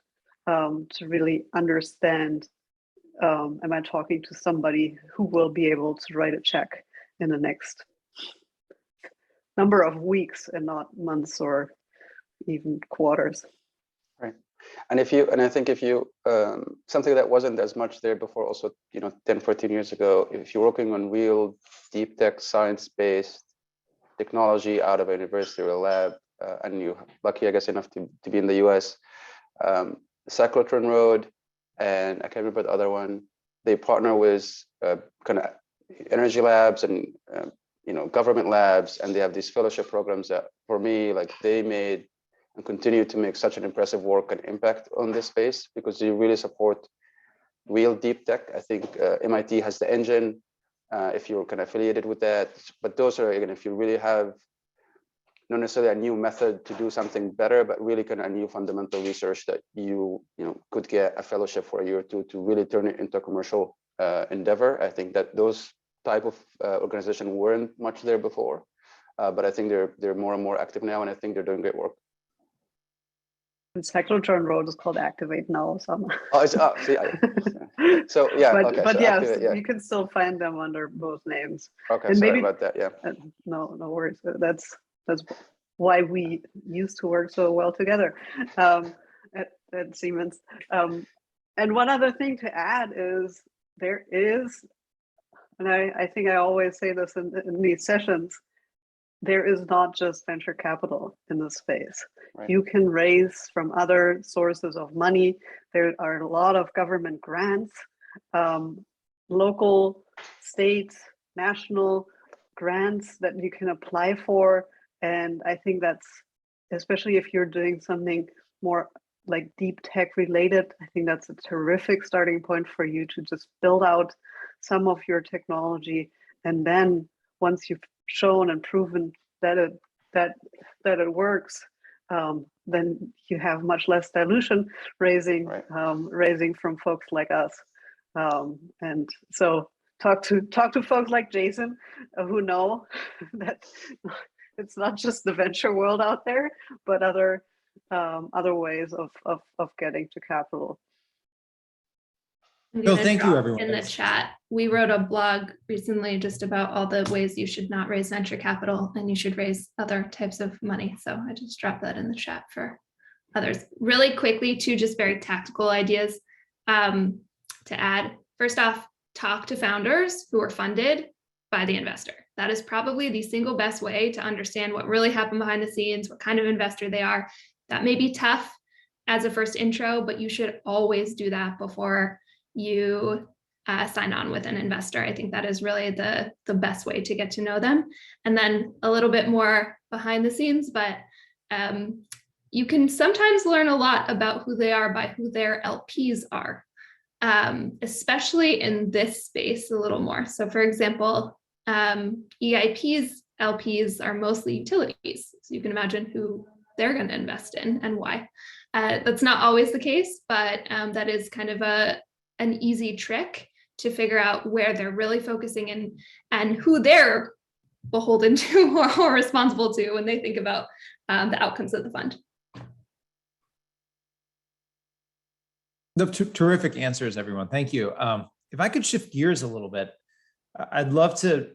to really understand, am I talking to somebody who will be able to write a check in the next number of weeks and not months or even quarters. Right. And I think if you, something that wasn't as much there before also, 10, 14 years ago, if you're working on real deep tech science-based technology out of a university or a lab, and you're lucky, I guess, enough to be in the US, Cyclotron Road, and I can't remember the other one, they partner with kind of energy labs and government labs, and they have these fellowship programs that, for me, like, they made and continue to make such an impressive work and impact on this space, because they really support real deep tech. I think MIT has the engine, if you're kind of affiliated with that, but those are, again, if you really have not necessarily a new method to do something better, but really kind of a new fundamental research that you could get a fellowship for a year or two to really turn it into a commercial endeavor. I think that those type of organization weren't much there before, but I think they're more and more active now, and I think they're doing great work. And Cyclotron Road is called Activate now. Oh, so yeah. But so yes, Activate, yeah. you can still find them under both names. Okay, and sorry maybe, about that. Yeah. No worries. That's why we used to work so well together at Siemens. And one other thing to add is there is, and I think I always say this in these sessions, there is not just venture capital in this space. Right. You can raise from other sources of money. There are a lot of government grants, local, state, national grants that you can apply for. And I think that's, especially if you're doing something more like deep tech related, I think that's a terrific starting point for you to just build out some of your technology. And then once you've shown and proven that it works, then you have much less dilution raising, Right. Raising from folks like us. And so talk to folks like Jason who know that it's not just the venture world out there, but other ways of getting to capital. I'm No, gonna thank you, drop everyone. in the chat. We wrote a blog recently just about all the ways you should not raise venture capital and you should raise other types of money. So I just dropped that in the chat for others. Really quickly, two just very tactical ideas to add. First off, talk to founders who are funded by the investor. That is probably the single best way to understand what really happened behind the scenes, what kind of investor they are. That may be tough as a first intro, but you should always do that before you sign on with an investor. I think that is really the best way to get to know them. And then a little bit more behind the scenes, but you can sometimes learn a lot about who they are by who their LPs are, especially in this space a little more. So for example, EIP's LPs are mostly utilities. So you can imagine who they're going to invest in and why. That's not always the case, but that is kind of an easy trick to figure out where they're really focusing in and who they're beholden to or responsible to when they think about the outcomes of the fund. Terrific answers, everyone. Thank you. If I could shift gears a little bit, I'd love to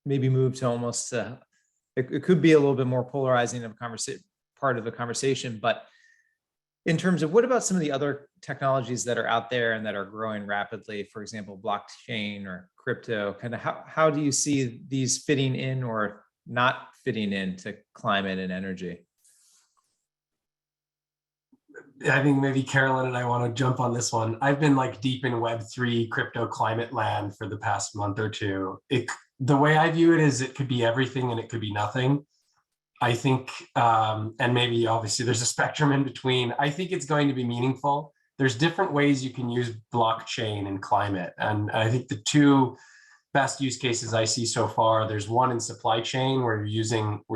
maybe move to almost, it could be a little bit more polarizing of part of the conversation, but in terms of what about some of the other technologies that are out there and that are growing rapidly, for example, blockchain or crypto, kind of how do you see these fitting in or not fitting into climate and energy? I think maybe Carolyn and I want to jump on this one. I've been like deep in Web3 crypto climate land for the past month or two. The way I view it is it could be everything and it could be nothing. I think, and maybe obviously there's a spectrum in between. I think it's going to be meaningful. There's different ways you can use blockchain in climate. And I think the two best use cases I see so far, there's one in supply chain where we're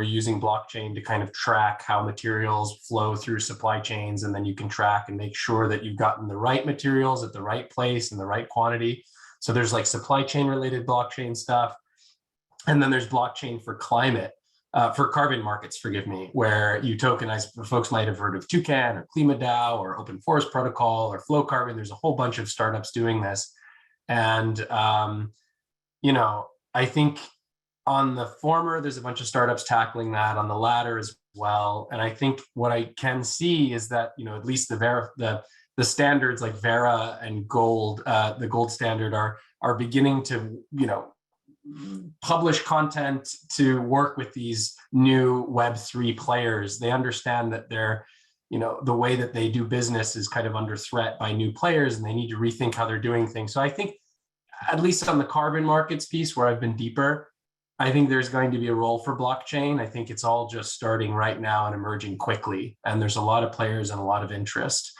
using blockchain to kind of track how materials flow through supply chains. And then you can track and make sure that you've gotten the right materials at the right place in the right quantity. So there's like supply chain related blockchain stuff. And then there's blockchain for climate. For carbon markets, forgive me, where you tokenize, folks might have heard of Toucan or KlimaDAO or Open Forest Protocol or Flow Carbon. There's a whole bunch of startups doing this. And, I think on the former, there's a bunch of startups tackling that. On the latter is well. And I think what I can see is that, at least the standards like Vera and Gold, the Gold standard are beginning to, publish content to work with these new Web3 players. They understand that the way that they do business is kind of under threat by new players, and they need to rethink how they're doing things. So I think, at least on the carbon markets piece where I've been deeper, I think there's going to be a role for blockchain. I think it's all just starting right now and emerging quickly. And there's a lot of players and a lot of interest.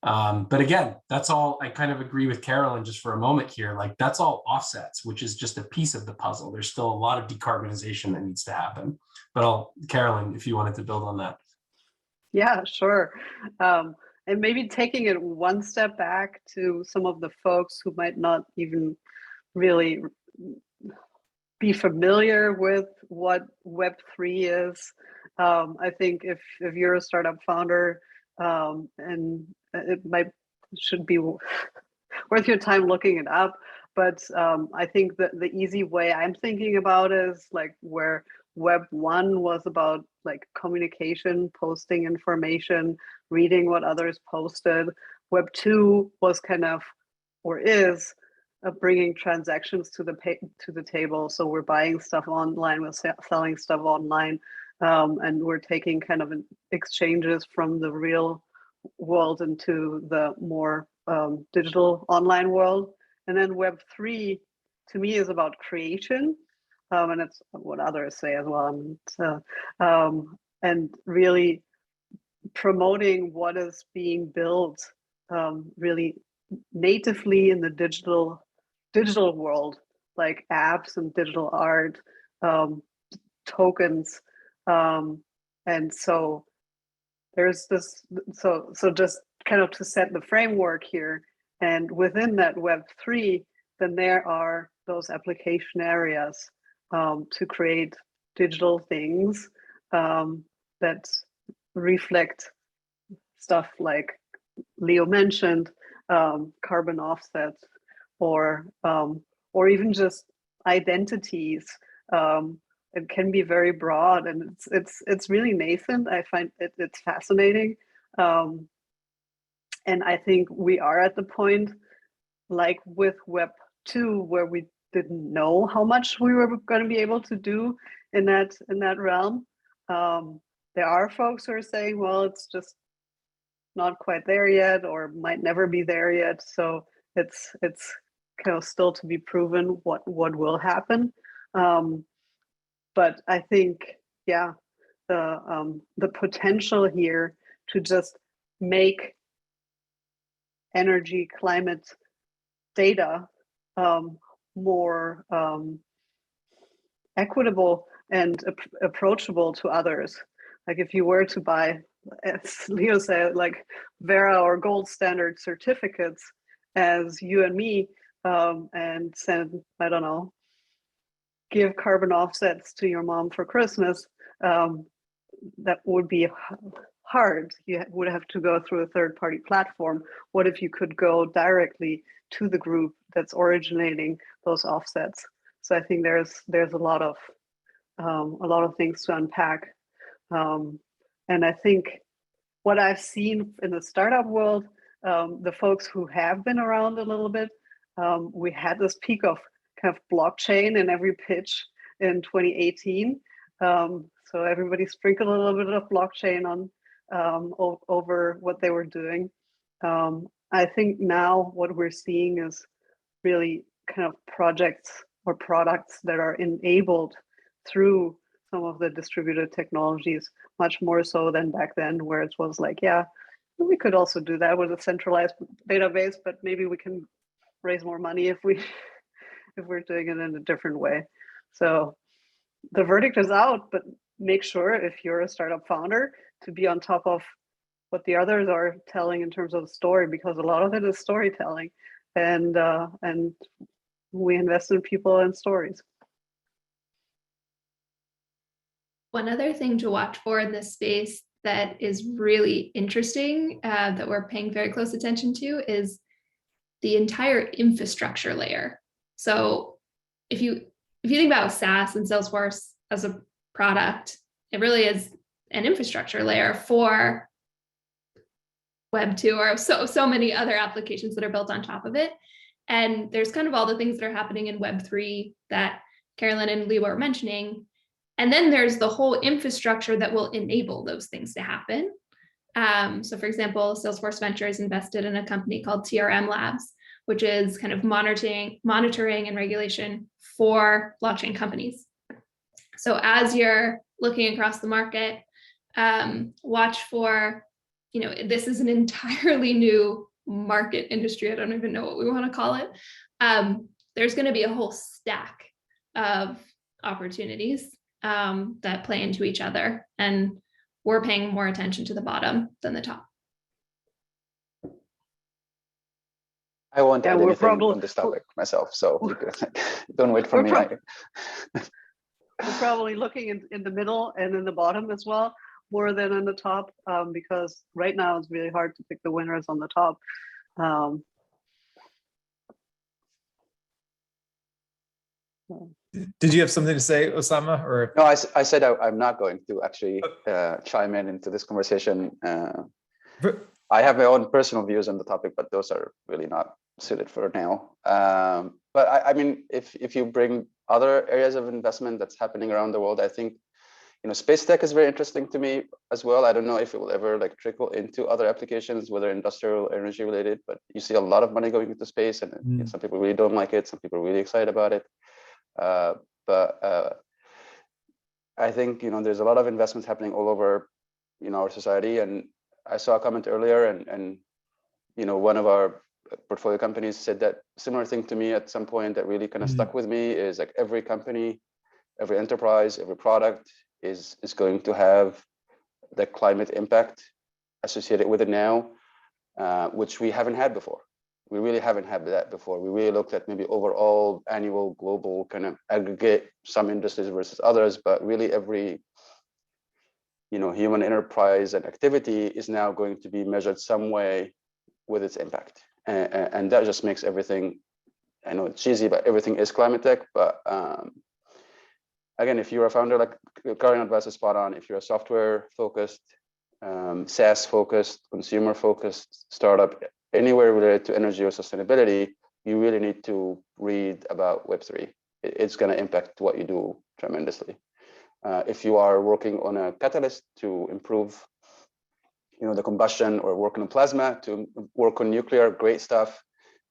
But again, that's all. I kind of agree with Carolin just for a moment here. Like, that's all offsets, which is just a piece of the puzzle. There's still a lot of decarbonization that needs to happen. But Carolin, if you wanted to build on that. Yeah, sure. And maybe taking it one step back to some of the folks who might not even really be familiar with what Web3 is. I think if you're a startup founder, and it should be worth your time looking it up. But I think that the easy way I'm thinking about is like where Web 1 was about like communication, posting information, reading what others posted. Web 2 was kind of, or is, bringing transactions to the table. So we're buying stuff online, we're selling stuff online, and we're taking kind of exchanges from the real world into the more digital online world. And then Web 3 to me is about creation, and it's what others say as well. And really promoting what is being built really natively in the digital world, like apps and digital art, tokens, and so there's this. So just kind of to set the framework here, and within that Web 3, then there are those application areas to create digital things that reflect stuff like Leo mentioned, carbon offsets, or even just identities. It can be very broad, and it's really nascent. I find it's fascinating, and I think we are at the point, like with Web 2, where we didn't know how much we were going to be able to do in that realm. There are folks who are saying, well, it's just not quite there yet, or might never be there yet. So it's kind of still to be proven what will happen. But I think, yeah, the potential here to just make energy climate data more equitable and approachable to others. Like if you were to buy, as Leo said, like Vera or Gold standard certificates as you and me, and send, I don't know, give carbon offsets to your mom for Christmas, that would be hard. You would have to go through a third-party platform. What if you could go directly to the group that's originating those offsets? So I think there's a lot of things to unpack, and I think what I've seen in the startup world, the folks who have been around a little bit, we had this peak of kind of blockchain in every pitch in 2018. So everybody sprinkled a little bit of blockchain on over what they were doing. I think now what we're seeing is really kind of projects or products that are enabled through some of the distributed technologies, much more so than back then, where it was like, yeah, we could also do that with a centralized database, but maybe we can raise more money if we're doing it in a different way. So the verdict is out, but make sure if you're a startup founder to be on top of what the others are telling in terms of the story, because a lot of it is storytelling, and we invest in people and stories. One other thing to watch for in this space that is really interesting, that we're paying very close attention to, is the entire infrastructure layer. So if you think about SaaS and Salesforce as a product, it really is an infrastructure layer for Web 2 or so many other applications that are built on top of it. And there's kind of all the things that are happening in Web 3 that Carolin and Lee were mentioning. And then there's the whole infrastructure that will enable those things to happen. So for example, Salesforce Ventures invested in a company called TRM Labs, which is kind of monitoring and regulation for blockchain companies. So as you're looking across the market, watch for, this is an entirely new market industry. I don't even know what we want to call it. There's going to be a whole stack of opportunities that play into each other. And we're paying more attention to the bottom than the top. I won't add we're anything on this topic myself, so you can, don't wait for me. We're probably looking in the middle and in the bottom as well, more than in the top, because right now it's really hard to pick the winners on the top. Did you have something to say, Osama? Or No, I said I'm not going to actually chime into this conversation. I have my own personal views on the topic, but those are really not suited for now. But I mean, if you bring other areas of investment that's happening around the world, I think, space tech is very interesting to me as well. I don't know if it will ever like trickle into other applications, whether industrial or energy related, but you see a lot of money going into space, and some people really don't like it. Some people are really excited about it. But I think, there's a lot of investments happening all over, our society. And I saw a comment earlier, and one of our portfolio companies said that similar thing to me at some point that really kind of stuck with me is like every company, every enterprise, every product is going to have the climate impact associated with it now, which we haven't had before. We really haven't had that before. We really looked at maybe overall annual global kind of aggregate, some industries versus others, but really every human enterprise and activity is now going to be measured some way with its impact. And that just makes everything, I know it's cheesy, but everything is climate tech. But again, if you're a founder, like Carolin advice is spot on. If you're a software focused, SaaS focused, consumer focused startup, anywhere related to energy or sustainability, you really need to read about Web3. It's going to impact what you do tremendously. If you are working on a catalyst to improve the combustion, or work on plasma to work on nuclear, great stuff.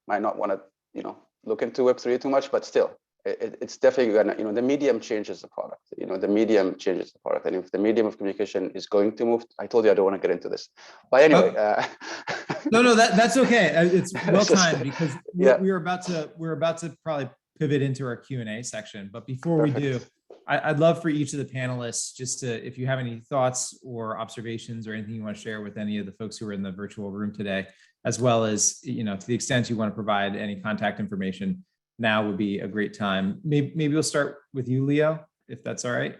Might not want to, look into Web3 too much, but still, it's definitely gonna, the medium changes the product. The medium changes the product. And if the medium of communication is going to move, I told you I don't want to get into this. But anyway. No, that's okay. It's well timed because we're about to probably pivot into our Q&A section. But before we do, I'd love for each of the panelists just to, if you have any thoughts or observations or anything you want to share with any of the folks who are in the virtual room today, as well as, to the extent you want to provide any contact information, now would be a great time. Maybe we'll start with you, Leo, if that's all right.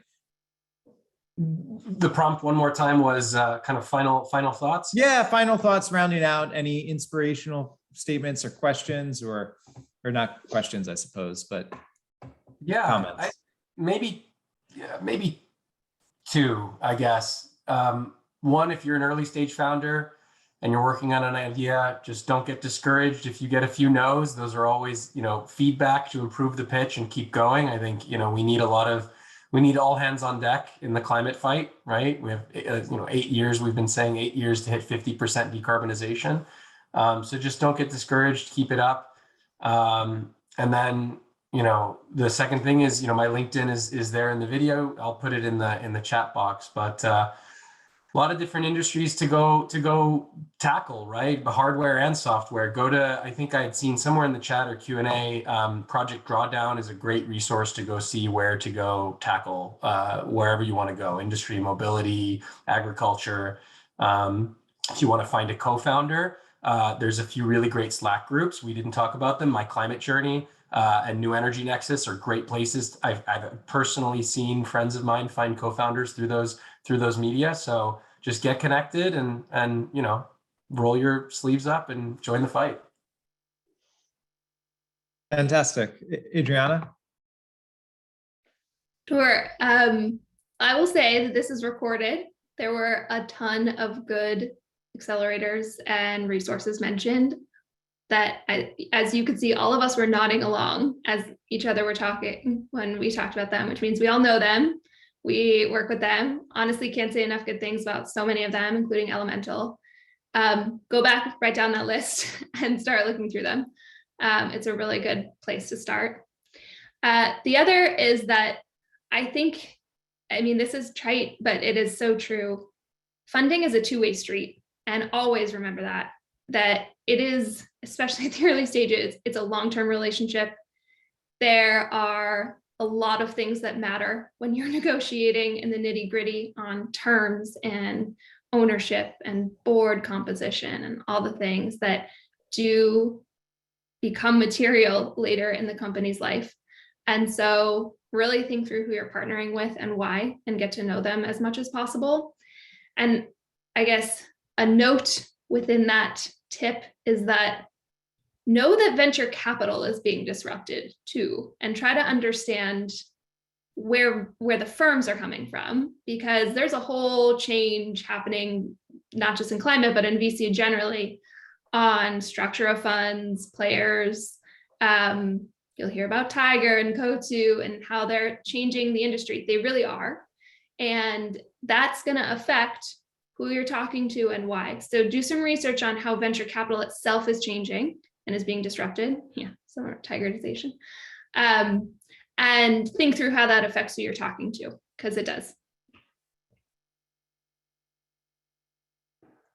The prompt one more time was kind of final thoughts. Yeah, final thoughts, rounding out any inspirational statements or questions, or not questions, I suppose, but comments. Maybe two, I guess. One, if you're an early stage founder and you're working on an idea, just don't get discouraged. If you get a few no's, those are always, feedback to improve the pitch and keep going. I think, we need all hands on deck in the climate fight, right? We have, 8 years, we've been saying 8 years to hit 50% decarbonization. So just don't get discouraged, keep it up. And then, the second thing is, my LinkedIn is there in the video. I'll put it in the chat box, but a lot of different industries to go tackle, right? The hardware and software. I think I had seen somewhere in the chat or Q&A, Project Drawdown is a great resource to go see where to go tackle wherever you want to go, industry, mobility, agriculture. If you want to find a co-founder, there's a few really great Slack groups. We didn't talk about them. My Climate Journey and New Energy Nexus are great places. I've personally seen friends of mine find co-founders through those media. So just get connected and roll your sleeves up and join the fight. Fantastic. Adriana? Sure. I will say that this is recorded There were a ton of good accelerators and resources mentioned that, as you could see, all of us were nodding along as each other were talking when we talked about them, which means we all know them. We work with them. Honestly, can't say enough good things about so many of them, including Elemental. Go back, write down that list and start looking through them. It's a really good place to start. The other is that I think, I mean, this is trite, but it is so true. Funding is a two-way street, and always remember that it is, especially at the early stages, it's a long-term relationship. There are a lot of things that matter when you're negotiating in the nitty-gritty on terms and ownership and board composition and all the things that do become material later in the company's life. And so really think through who you're partnering with and why, and get to know them as much as possible. And I guess a note within that tip is that know that venture capital is being disrupted too, and try to understand where the firms are coming from, because there's a whole change happening, not just in climate, but in VC generally, on structure of funds, players. You'll hear about Tiger and Coatue and how they're changing the industry. They really are. And that's going to affect who you're talking to and why. So do some research on how venture capital itself is changing and is being disrupted. Yeah, some tigerization. And think through how that affects who you're talking to, because it does.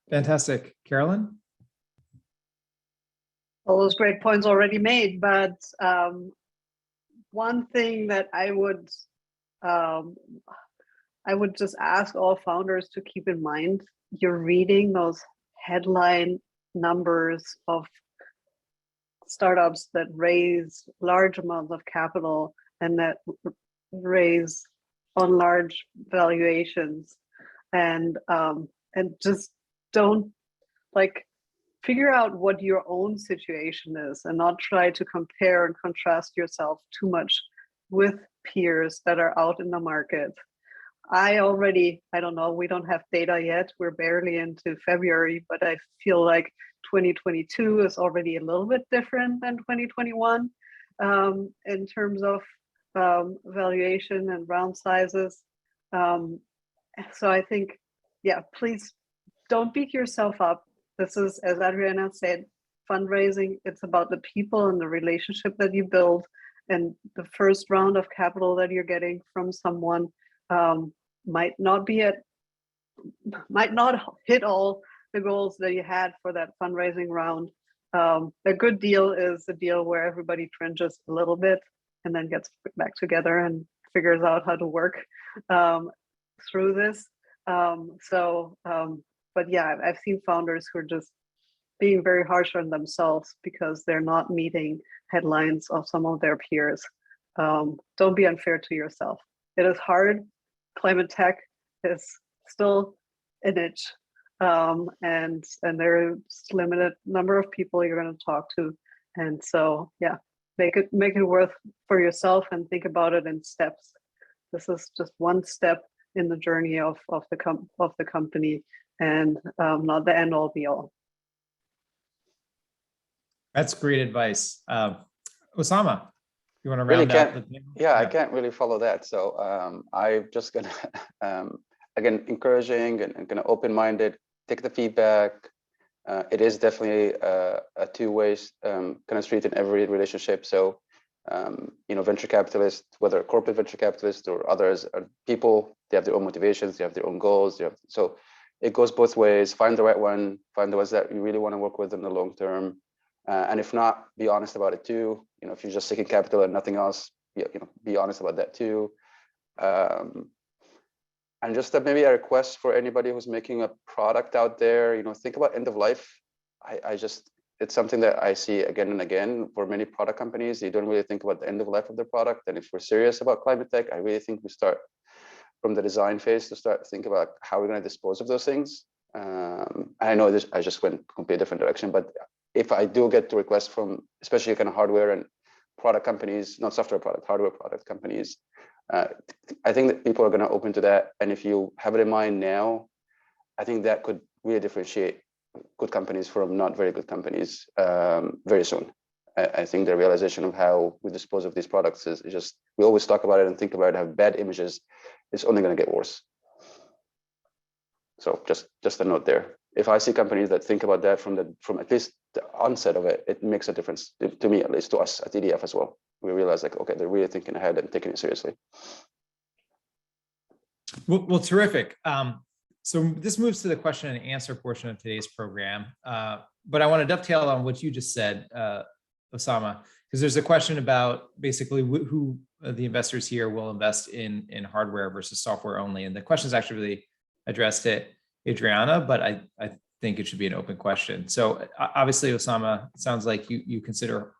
Fantastic. Carolyn? All those great points already made, but one thing that I would just ask all founders to keep in mind: you're reading those headline numbers of startups that raise large amounts of capital and that raise on large valuations, and just don't figure out what your own situation is and not try to compare and contrast yourself too much with peers that are out in the market. I don't know, we don't have data yet. We're barely into February, but I feel like 2022 is already a little bit different than 2021 in terms of valuation and round sizes. So I think, yeah, please don't beat yourself up. This is, as Adriana said, fundraising. It's about the people and the relationship that you build, and the first round of capital that you're getting from someone might not hit all the goals that you had for that fundraising round. A good deal is a deal where everybody cringes a little bit and then gets back together and figures out how to work through this. But yeah, I've seen founders who are just being very harsh on themselves because they're not meeting headlines of some of their peers. Don't be unfair to yourself. It is hard. Climate tech is still a niche, and there's limited number of people you're going to talk to, and so yeah, make it worth for yourself and think about it in steps. This is just one step in the journey of the company, and not the end all be all. That's great advice. Osama, you want to really round out? I can't really follow that. So I'm just gonna again, encouraging and kind of open-minded. Take the feedback. It is definitely a two-way kind of street in every relationship. So venture capitalists, whether corporate venture capitalists or others, are people. They have their own motivations. They have their own goals. So it goes both ways. Find the right one. Find the ones that you really want to work with in the long term. And if not, be honest about it too. If you're just seeking capital and nothing else, be honest about that too. And just maybe a request for anybody who's making a product out there, think about end of life. It's something that I see again and again for many product companies. They don't really think about the end of life of their product. And if we're serious about climate tech, I really think we start from the design phase to start thinking about how we're going to dispose of those things. I know I just went completely different direction, but if I do get requests from especially kind of hardware and product companies, not software product, hardware product companies, I think that people are going to open to that. And if you have it in mind now, I think that could really differentiate good companies from not very good companies very soon. I think the realization of how we dispose of these products is just, we always talk about it and think about it, have bad images. It's only going to get worse. So just a note there. If I see companies that think about that from at least the onset of it, it makes a difference to me, at least to us at EDF as well. We realize like, okay, they're really thinking ahead and taking it seriously. Well, terrific. So this moves to the question and answer portion of today's program. But I want to dovetail on what you just said, Osama, because there's a question about basically who the investors here will invest in hardware versus software only. And the question is actually really addressed to Adriana, but I think it should be an open question. So obviously, Osama, it sounds like you consider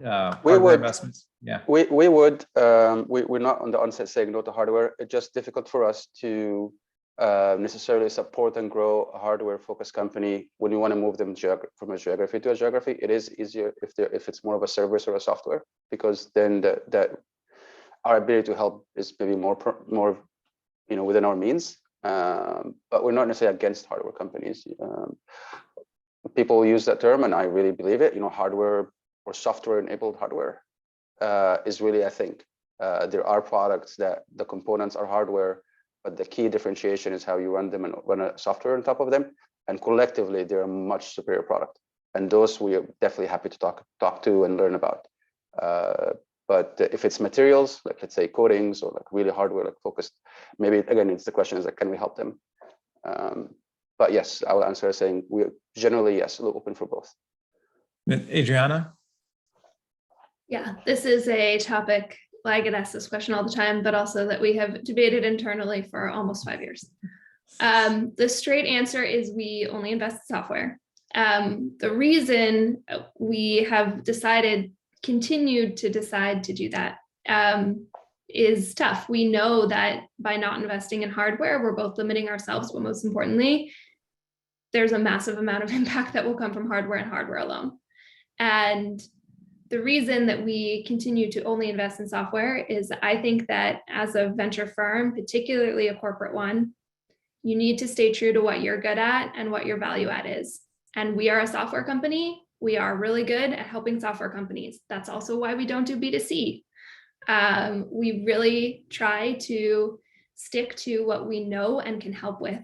hardware investments. Yeah, we would. We're not on the onset saying no to hardware. It's just difficult for us to necessarily support and grow a hardware-focused company when you want to move them from a geography to a geography. It is easier if it's more of a service or a software, because then that our ability to help is maybe more within our means. But we're not necessarily against hardware companies. People use that term, and I really believe it. Hardware or software-enabled hardware is really, I think, there are products that the components are hardware, but the key differentiation is how you run them and run a software on top of them. And collectively, they're a much superior product. And those we are definitely happy to talk to and learn about. But if it's materials, like let's say coatings or like really hardware like focused, maybe again, it's the question is like, can we help them? But yes, I will answer saying we're generally, yes, open for both. Adriana? Yeah, this is a topic, I get asked this question all the time, but also that we have debated internally for almost 5 years. The straight answer is we only invest in software. The reason we have continued to decide to do that is tough. We know that by not investing in hardware, we're both limiting ourselves, but most importantly, there's a massive amount of impact that will come from hardware and hardware alone. And the reason that we continue to only invest in software is I think that as a venture firm, particularly a corporate one, you need to stay true to what you're good at and what your value add is. And we are a software company. We are really good at helping software companies. That's also why we don't do B2C. We really try to stick to what we know and can help with.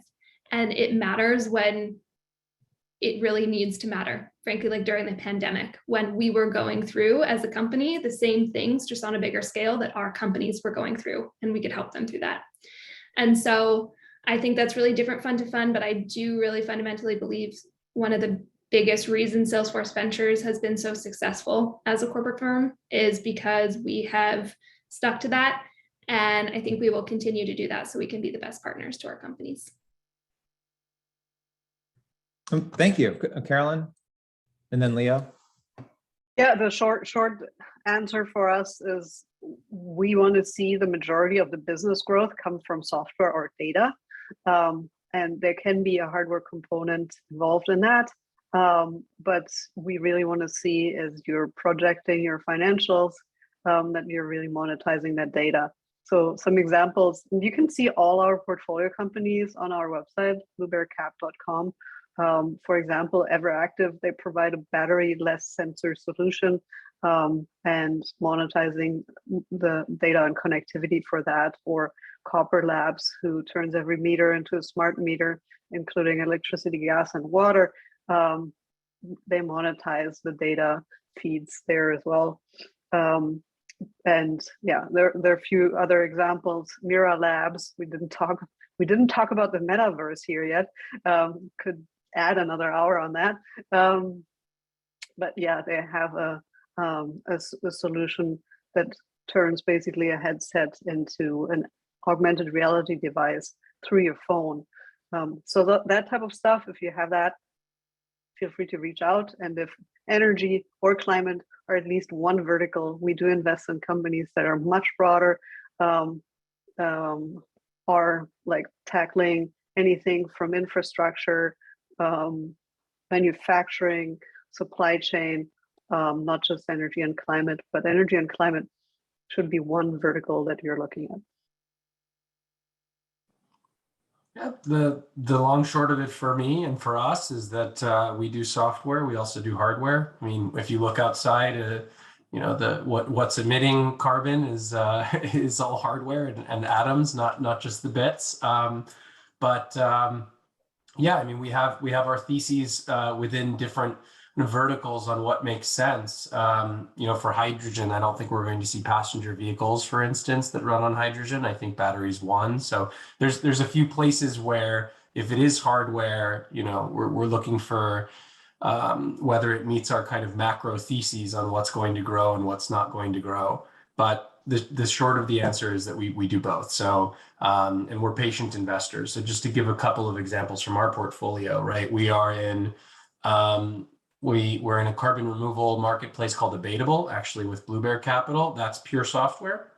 And it matters when it really needs to matter. Frankly, like during the pandemic, when we were going through as a company, the same things, just on a bigger scale that our companies were going through, and we could help them through that. And so I think that's really different fund to fund, but I do really fundamentally believe one of the biggest reasons Salesforce Ventures has been so successful as a corporate firm is because we have stuck to that. And I think we will continue to do that so we can be the best partners to our companies. Thank you, Carolin, and then Leo. Yeah, the short answer for us is we want to see the majority of the business growth come from software or data. And there can be a hardware component involved in that. But we really want to see as you're projecting your financials, that you're really monetizing that data. So some examples, you can see all our portfolio companies on our website, bluebearcap.com. For example, Everactive, they provide a battery-less sensor solution and monetizing the data and connectivity for that, or Copper Labs, who turns every meter into a smart meter, including electricity, gas, and water. They monetize the data feeds there as well. And yeah, there are a few other examples. Mira Labs, we didn't talk about the metaverse here yet. Could add another hour on that. But yeah, they have a solution that turns basically a headset into an augmented reality device through your phone. So that type of stuff, if you have that, feel free to reach out. And if energy or climate are at least one vertical, we do invest in companies that are much broader, are like tackling anything from infrastructure, manufacturing, supply chain, not just energy and climate, but energy and climate should be one vertical that you're looking at. Yeah, the long short of it for me and for us is that we do software. We also do hardware. I mean, if you look outside, you know, what's emitting carbon is is all hardware and atoms, not just the bits. Yeah, I mean, we have our theses within different verticals on what makes sense. You know, for hydrogen, I don't think we're going to see passenger vehicles, for instance, that run on hydrogen. I think batteries one. So there's a few places where if it is hardware, you know, we're looking for whether it meets our kind of macro theses on what's going to grow and what's not going to grow. But the short of the answer is that we do both. So and we're patient investors. So just to give a couple of examples from our portfolio, right? We are in we're in a carbon removal marketplace called Abatable, actually with Blue Bear Capital. That's pure software.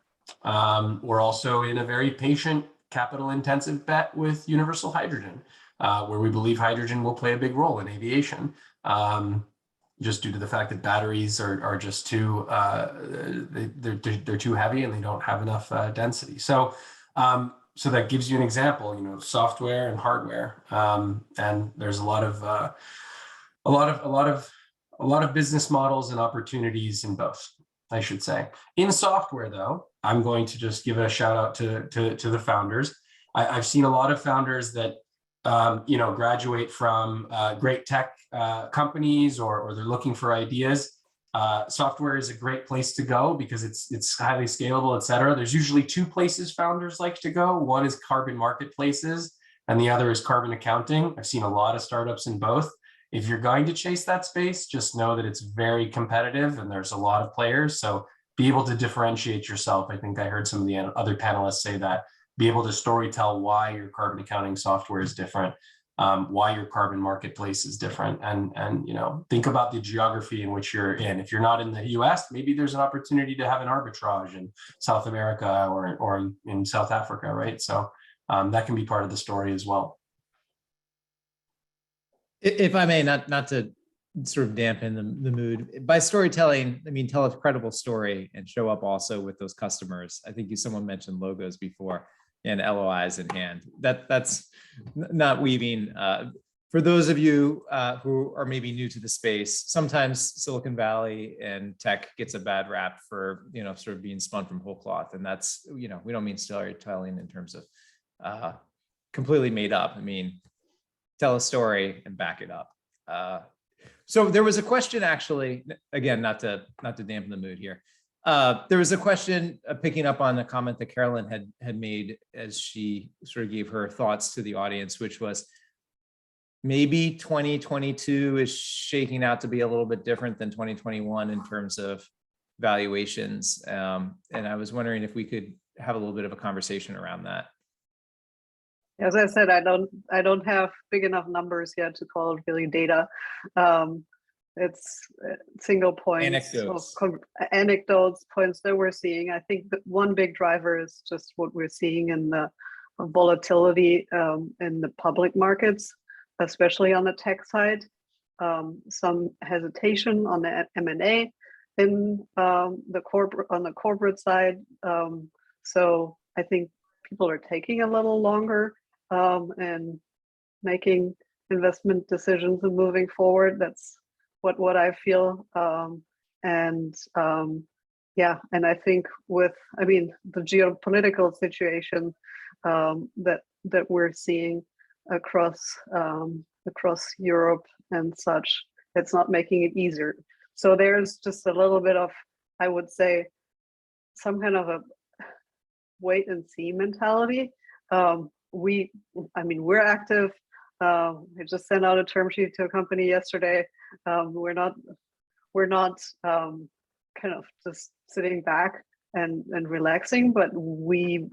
We're also in a very patient, capital intensive bet with Universal Hydrogen, where we believe hydrogen will play a big role in aviation. Just due to the fact that batteries are just too they're too heavy and they don't have enough density. So so that gives you an example, you know, software and hardware, and there's a lot of business models and opportunities in both, I should say. In software, though, I'm going to just give a shout out to the founders. I've seen a lot of founders that you know, graduate from great tech companies or they're looking for ideas. Software is a great place to go because it's highly scalable, et cetera. There's usually two places founders like to go. One is carbon marketplaces and the other is carbon accounting. I've seen a lot of startups in both. If you're going to chase that space, just know that it's very competitive and there's a lot of players. So be able to differentiate yourself. I think I heard some of the other panelists say that. Be able to storytell why your carbon accounting software is different, why your carbon marketplace is different, and you know, think about the geography in which you're in. If you're not in the US, maybe there's an opportunity to have an arbitrage in South America or in South Africa, right? So that can be part of the story as well. If I may, not to sort of dampen the mood, by storytelling, I mean, tell a credible story and show up also with those customers. I think someone mentioned logos before and LOIs in hand. That's not weaving. For those of you who are maybe new to the space, sometimes Silicon Valley and tech gets a bad rap for, you know, sort of being spun from whole cloth. And that's, you know, we don't mean storytelling in terms of completely made up. I mean, tell a story and back it up. So there was a question, actually, again, not to dampen the mood here. There was a question picking up on a comment that Carolyn had made as she sort of gave her thoughts to the audience, which was maybe 2022 is shaking out to be a little bit different than 2021 in terms of valuations. And I was wondering if we could have a little bit of a conversation around that. As I said, I don't have big enough numbers yet to call it really data. It's single points, anecdotes, points that we're seeing. I think that one big driver is just what we're seeing in the volatility in the public markets, especially on the tech side. Some hesitation on the M&A in on the corporate side. So I think people are taking a little longer and making investment decisions and moving forward. That's what I feel. Yeah, and I think with, I mean, the geopolitical situation that we're seeing across Europe and such, it's not making it easier. So there's just a little bit of, I would say, some kind of a wait and see mentality. I mean, we're active. I just sent out a term sheet to a company yesterday. We're not kind of just sitting back and relaxing, but we're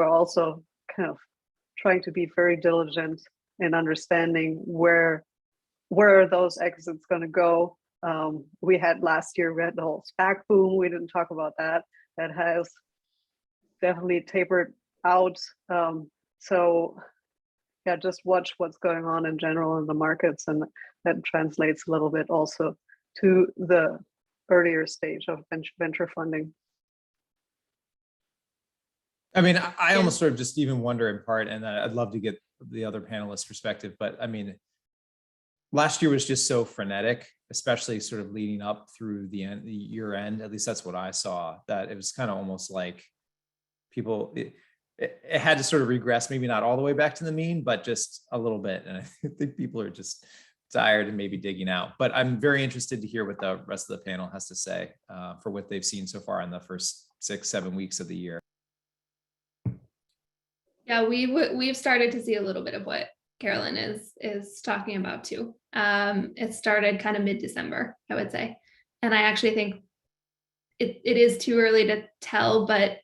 also kind of trying to be very diligent in understanding where are those exits going to go. We had last year, we had the whole SPAC boom. We didn't talk about that. That has definitely tapered out. So yeah, just watch what's going on in general in the markets, and that translates a little bit also to the earlier stage of venture funding. I mean, I almost sort of just even wonder in part, and I'd love to get the other panelists' perspective, but I mean, last year was just so frenetic, especially sort of leading up through the year end. At least that's what I saw, that it was kind of almost like people, it had to sort of regress, maybe not all the way back to the mean, but just a little bit. And I think people are just tired and maybe digging out. But I'm very interested to hear what the rest of the panel has to say for what they've seen so far in the first 6-7 weeks of the year. Yeah, we've started to see a little bit of what Carolyn is talking about too. It started kind of mid-December, I would say. And I actually think it is too early to tell, but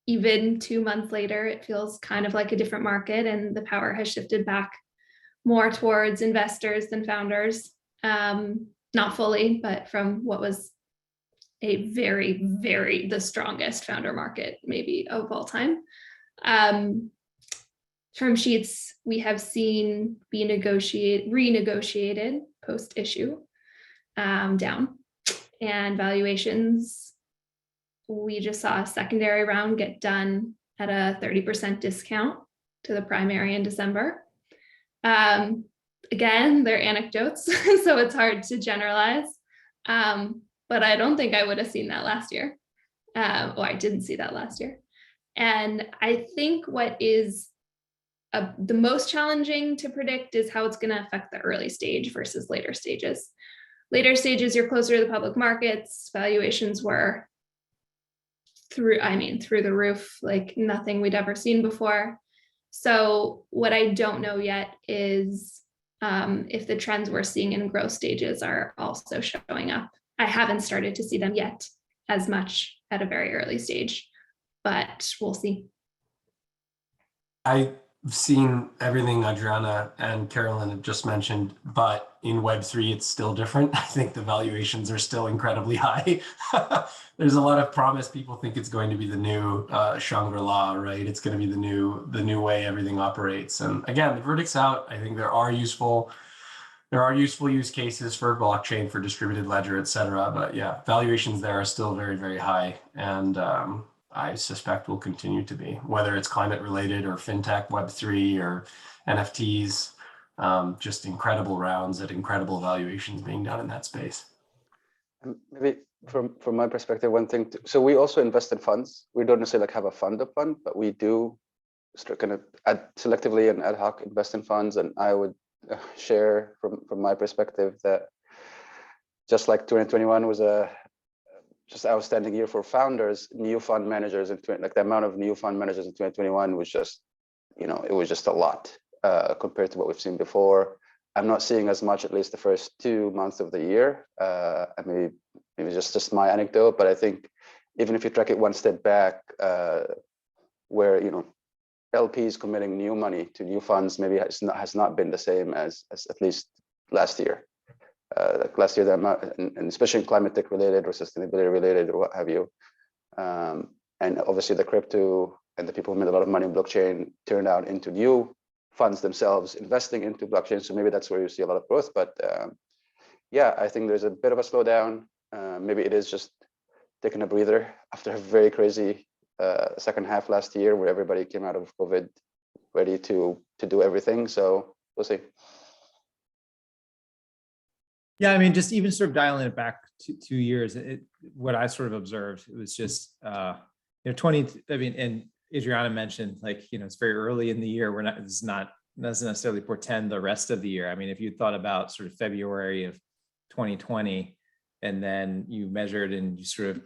even 2 months later, it feels kind of like a different market, and the power has shifted back more towards investors than founders. Not fully, but from what was a very the strongest founder market maybe of all time. Term sheets we have seen be renegotiated post-issue down, and valuations, we just saw a secondary round get done at a 30% discount to the primary in December. Again, they're anecdotes, so it's hard to generalize, but I don't think I would have seen that last year. Or I didn't see that last year. And I think what is the most challenging to predict is how it's going to affect the early stage versus later stages. Later stages, you're closer to the public markets. Valuations were through the roof, like nothing we'd ever seen before. So what I don't know yet is if the trends we're seeing in growth stages are also showing up. I haven't started to see them yet as much at a very early stage, but we'll see. I've seen everything Adriana and Carolyn have just mentioned, but in Web3, it's still different. I think the valuations are still incredibly high. There's a lot of promise. People think it's going to be the new Shangri-La, right? It's going to be the new way everything operates. And again, the verdict's out. I think there are useful use cases for blockchain, for distributed ledger, et cetera. But yeah, valuations there are still very high. And I suspect will continue to be, whether it's climate related or fintech, Web3 or NFTs, just incredible rounds at incredible valuations being done in that space. Maybe from my perspective, one thing, so we also invest in funds. We don't necessarily have a fund, but we do kind of selectively and ad hoc invest in funds. And I would share from my perspective that just like 2021 was a just outstanding year for founders, new fund managers, and like the amount of new fund managers in 2021 was just, it was just a lot compared to what we've seen before. I'm not seeing as much, at least the first 2 months of the year. I mean, it was just my anecdote, but I think even if you track it one step back, where LPs committing new money to new funds maybe has not been the same as at least last year. Like last year, the amount, and especially climate tech related or sustainability related or what have you, and obviously the crypto and the people who made a lot of money in blockchain turned out into new funds themselves investing into blockchain. So maybe that's where you see a lot of growth. But yeah, I think there's a bit of a slowdown. Maybe it is just taking a breather after a very crazy second half last year, where everybody came out of COVID ready to do everything. So we'll see. Yeah, I mean, just even sort of dialing it back to 2 years, what I sort of observed, it was just, 20, I mean, and Adriana mentioned, like, it's very early in the year. Doesn't necessarily portend the rest of the year. I mean, if you thought about sort of February of 2020, and then you measured and you sort of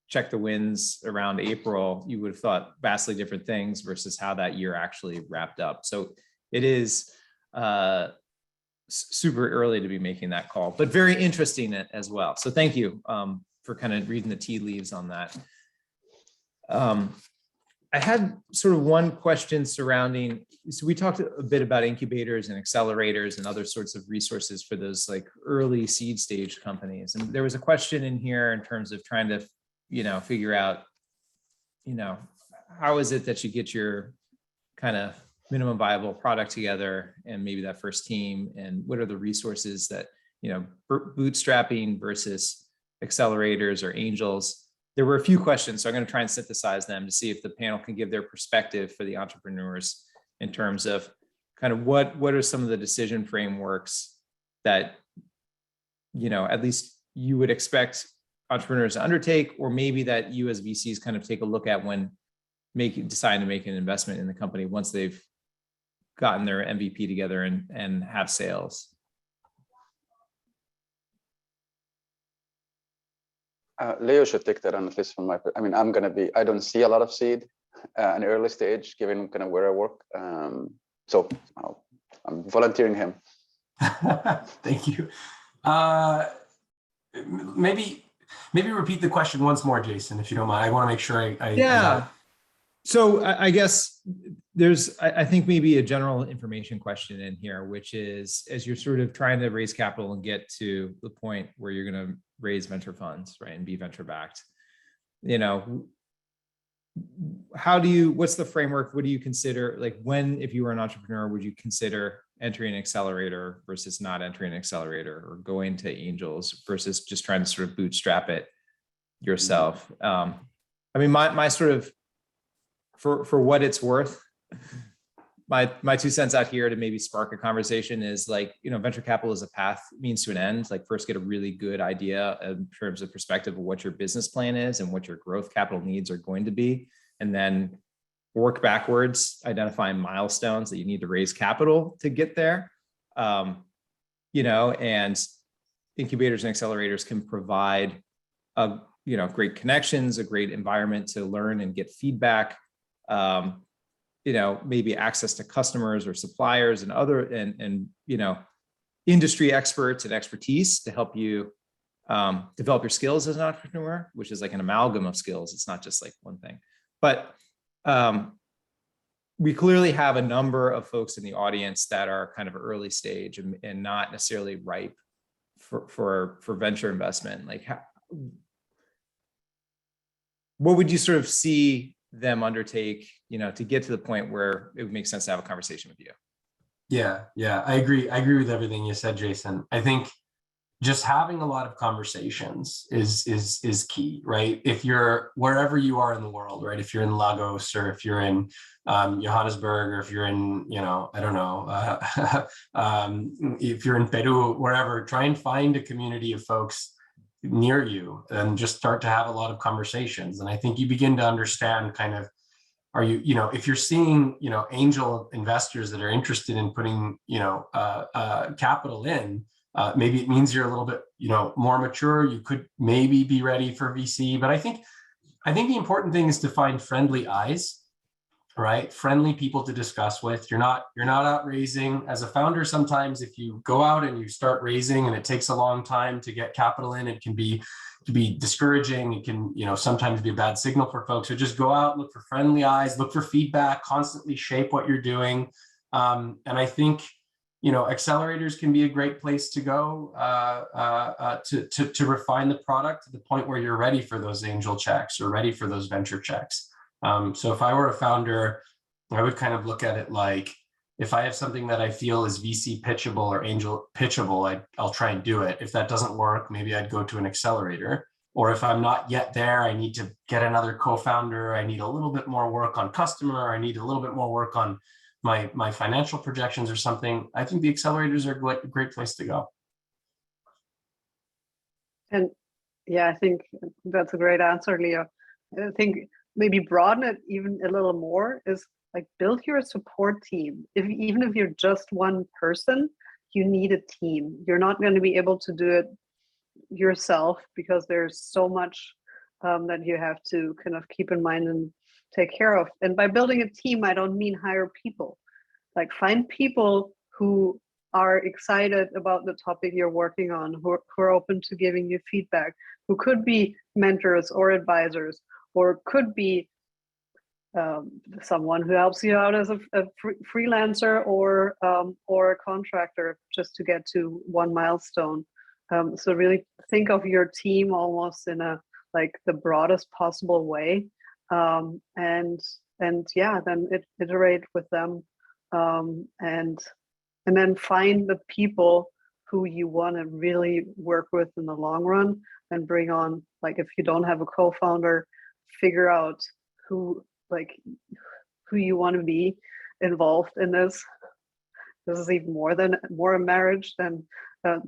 checked the wins around April, you would have thought vastly different things versus how that year actually wrapped up. So it is, super early to be making that call, but very interesting as well. So thank you for kind of reading the tea leaves on that. I had sort of one question surrounding, so we talked a bit about incubators and accelerators and other sorts of resources for those like early seed stage companies. And there was a question in here in terms of trying to, figure out, how is it that you get your kind of minimum viable product together and maybe that first team, and what are the resources that, bootstrapping versus accelerators or angels. there were a few questions, so I'm going to try and synthesize them to see if the panel can give their perspective for the entrepreneurs in terms of kind of what are some of the decision frameworks that, you know, at least you would expect entrepreneurs to undertake, or maybe that you as VCs kind of take a look at when deciding to make an investment in the company once they've gotten their MVP together and have sales. Leo should take that on, at least from my, I mean, I don't see a lot of seed in early stage, given kind of where I work. So I'm volunteering him. Thank you. Maybe repeat the question once more, Jason, if you don't mind. I want to make sure I yeah. So I guess I think maybe a general information question in here, which is, as you're sort of trying to raise capital and get to the point where you're going to raise venture funds, right, and be venture backed, you know, what's the framework? What do you consider, like, when, if you were an entrepreneur, would you consider entering an accelerator versus not entering an accelerator, or going to angels versus just trying to sort of bootstrap it yourself? I mean, my sort of, for what it's worth, my 2 cents out here to maybe spark a conversation is, like, you know, venture capital is a path, means to an end. Like, first get a really good idea in terms of perspective of what your business plan is and what your growth capital needs are going to be, and then work backwards, identifying milestones that you need to raise capital to get there. You know, and incubators and accelerators can provide great connections, a great environment to learn and get feedback. You know, maybe access to customers or suppliers and you know, industry experts and expertise to help you develop your skills as an entrepreneur, which is like an amalgam of skills. It's not just like one thing. But we clearly have a number of folks in the audience that are kind of early stage and not necessarily ripe for venture investment. Like, what would you sort of see them undertake, you know, to get to the point where it would make sense to have a conversation with you? Yeah, I agree with everything you said, Jason. I think just having a lot of conversations is key, right? If you're wherever you are in the world, right? If you're in Lagos, or if you're in Johannesburg, or if you're in, you know, I don't know, if you're in Peru, wherever, try and find a community of folks near you and just start to have a lot of conversations. And I think you begin to understand kind of, you know, if you're seeing, you know, angel investors that are interested in putting, you know, capital in, maybe it means you're a little bit, you know, more mature. You could maybe be ready for VC. But I think the important thing is to find friendly eyes, right? Friendly people to discuss with. You're not out raising. As a founder, sometimes if you go out and you start raising and it takes a long time to get capital in, it can be discouraging. It can, you know, sometimes be a bad signal for folks. So just go out, look for friendly eyes, look for feedback, constantly shape what you're doing. And I think, you know, accelerators can be a great place to go to refine the product to the point where you're ready for those angel checks or ready for those venture checks. So if I were a founder, I would kind of look at it like, if I have something that I feel is VC pitchable or angel pitchable, I'll try and do it. If that doesn't work, maybe I'd go to an accelerator. Or if I'm not yet there, I need to get another co-founder. I need a little bit more work on customer. I need a little bit more work on my financial projections or something. I think the accelerators are a great place to go. And yeah, I think that's a great answer, Leo. I think maybe broaden it even a little more is like, build your support team. Even if you're just one person, you need a team. You're not going to be able to do it yourself because there's so much that you have to kind of keep in mind and take care of. And by building a team, I don't mean hire people. Like, find people who are excited about the topic you're working on, who are open to giving you feedback, who could be mentors or advisors, or could be someone who helps you out as a freelancer or a contractor, just to get to one milestone. So really think of your team almost in a like the broadest possible way, and yeah, then iterate with them, and then find the people who you want to really work with in the long run, and bring on, like, if you don't have a co-founder, figure out who you want to be involved in this. This is even more a marriage than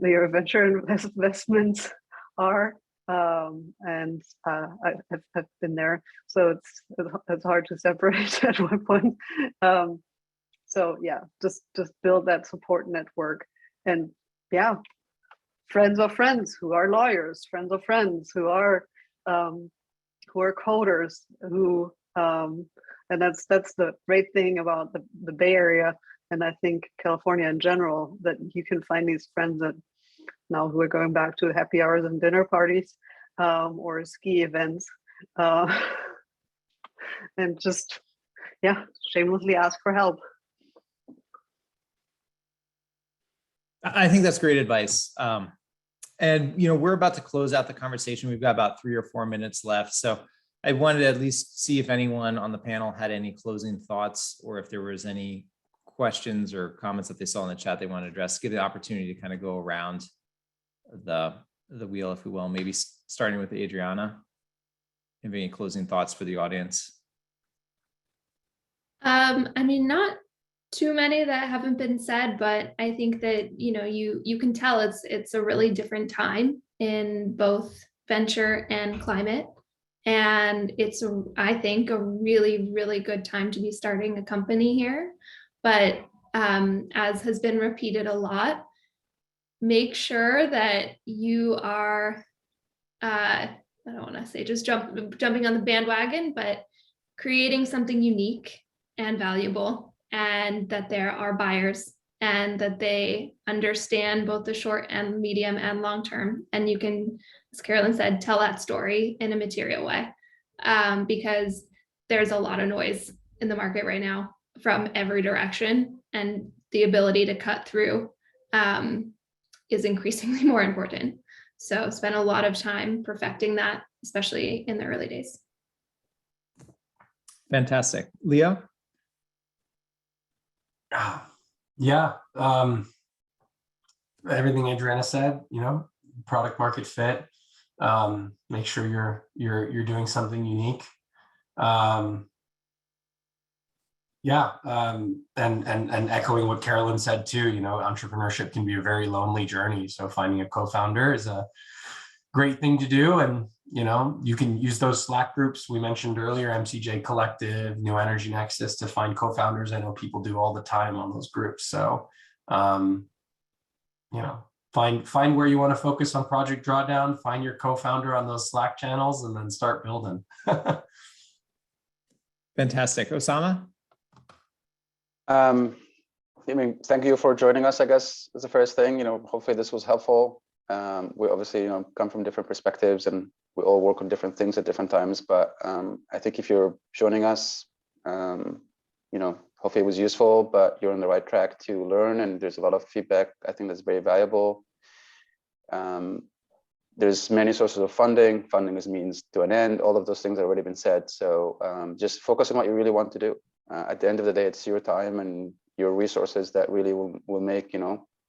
your venture investments are. And I've been there, so it's hard to separate at one point. So yeah, just build that support network, and yeah, friends of friends who are lawyers, friends of friends who are coders, who and that's the great thing about the Bay Area, and I think California in general, that you can find these friends that now who are going back to happy hours and dinner parties, or ski events, and just, yeah, shamelessly ask for help. I think that's great advice. And we're about to close out the conversation. We've got about 3 or 4 minutes left. So I wanted to at least see if anyone on the panel had any closing thoughts, or if there was any questions or comments that they saw in the chat they want to address. Give the opportunity to kind of go around the wheel, if we will, maybe starting with Adriana. Have any closing thoughts for the audience? I mean, not too many that haven't been said, but I think that, you can tell it's a really different time in both venture and climate. And it's, I think, a really, really good time to be starting a company here. But as has been repeated a lot, make sure that you are, I don't want to say just jumping on the bandwagon, but creating something unique and valuable, and that there are buyers, and that they understand both the short and medium and long term. And you can, as Carolyn said, tell that story in a material way, because there's a lot of noise in the market right now from every direction, and the ability to cut through is increasingly more important. So spend a lot of time perfecting that, especially in the early days. Fantastic. Leo? Yeah, everything Adriana said, product market fit, make sure you're doing something unique. Yeah, and echoing what Carolyn said too, entrepreneurship can be a very lonely journey. So finding a co-founder is a great thing to do. And, you can use those Slack groups we mentioned earlier, MCJ Collective, New Energy Nexus, to find co-founders. I know people do all the time on those groups. So, find where you want to focus on project drawdown, find your co-founder on those Slack channels, and then start building. Fantastic. Osama? Thank you for joining us, I guess, is the first thing. Hopefully this was helpful. We obviously, come from different perspectives, and we all work on different things at different times. But I think if you're joining us, hopefully it was useful, but you're on the right track to learn, and there's a lot of feedback. I think that's very valuable. There's many sources of funding. Funding is means to an end. All of those things have already been said. So just focus on what you really want to do. At the end of the day, it's your time and your resources that really will make,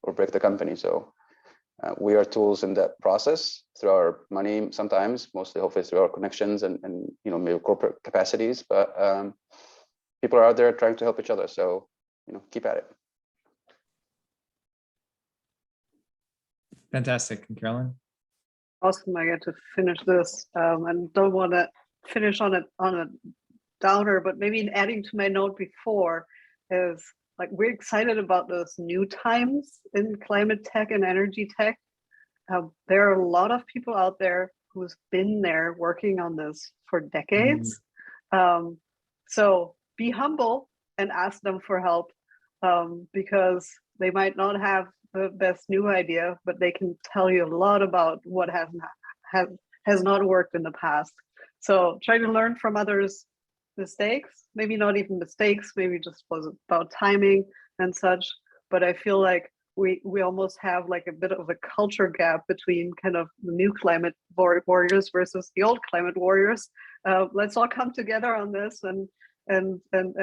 or break the company. So we are tools in that process through our money, sometimes, mostly hopefully through our connections and maybe corporate capacities. But people are out there trying to help each other. So, keep at it. Fantastic. And Carolyn? Awesome. I get to finish this, and don't want to finish on a downer, but maybe adding to my note before is, like, we're excited about those new times in climate tech and energy tech. There are a lot of people out there who's been there working on this for decades. So be humble and ask them for help, because they might not have the best new idea, but they can tell you a lot about what has not worked in the past. So try to learn from others' mistakes, maybe not even mistakes, maybe just was about timing and such. But I feel like we almost have like a bit of a culture gap between kind of the new climate warriors versus the old climate warriors. Let's all come together on this and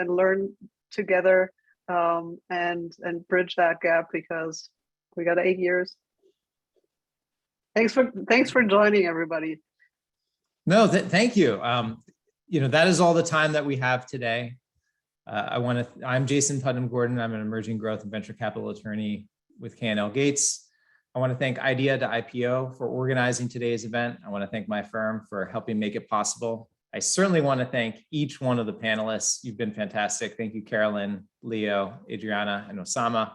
learn together, and bridge that gap, because We got 8 years. Thanks for joining, everybody. No, thank you. That is all the time that we have today. I'm Jason Putnam Gordon. I'm an emerging growth and venture capital attorney with K&L Gates. I want to thank Idea to IPO for organizing today's event. I want to thank my firm for helping make it possible. I certainly want to thank each one of the panelists. You've been fantastic. Thank you, Carolin, Leo, Adriana, and Osama.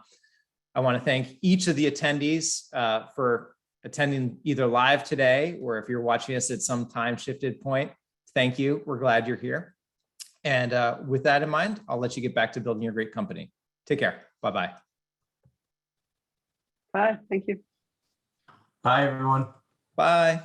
I want to thank each of the attendees for attending either live today, or if you're watching us at some time shifted point, thank you. We're glad you're here. And with that in mind, I'll let you get back to building your great company. Take care. Bye-bye. Bye. Thank you. Bye, everyone. Bye.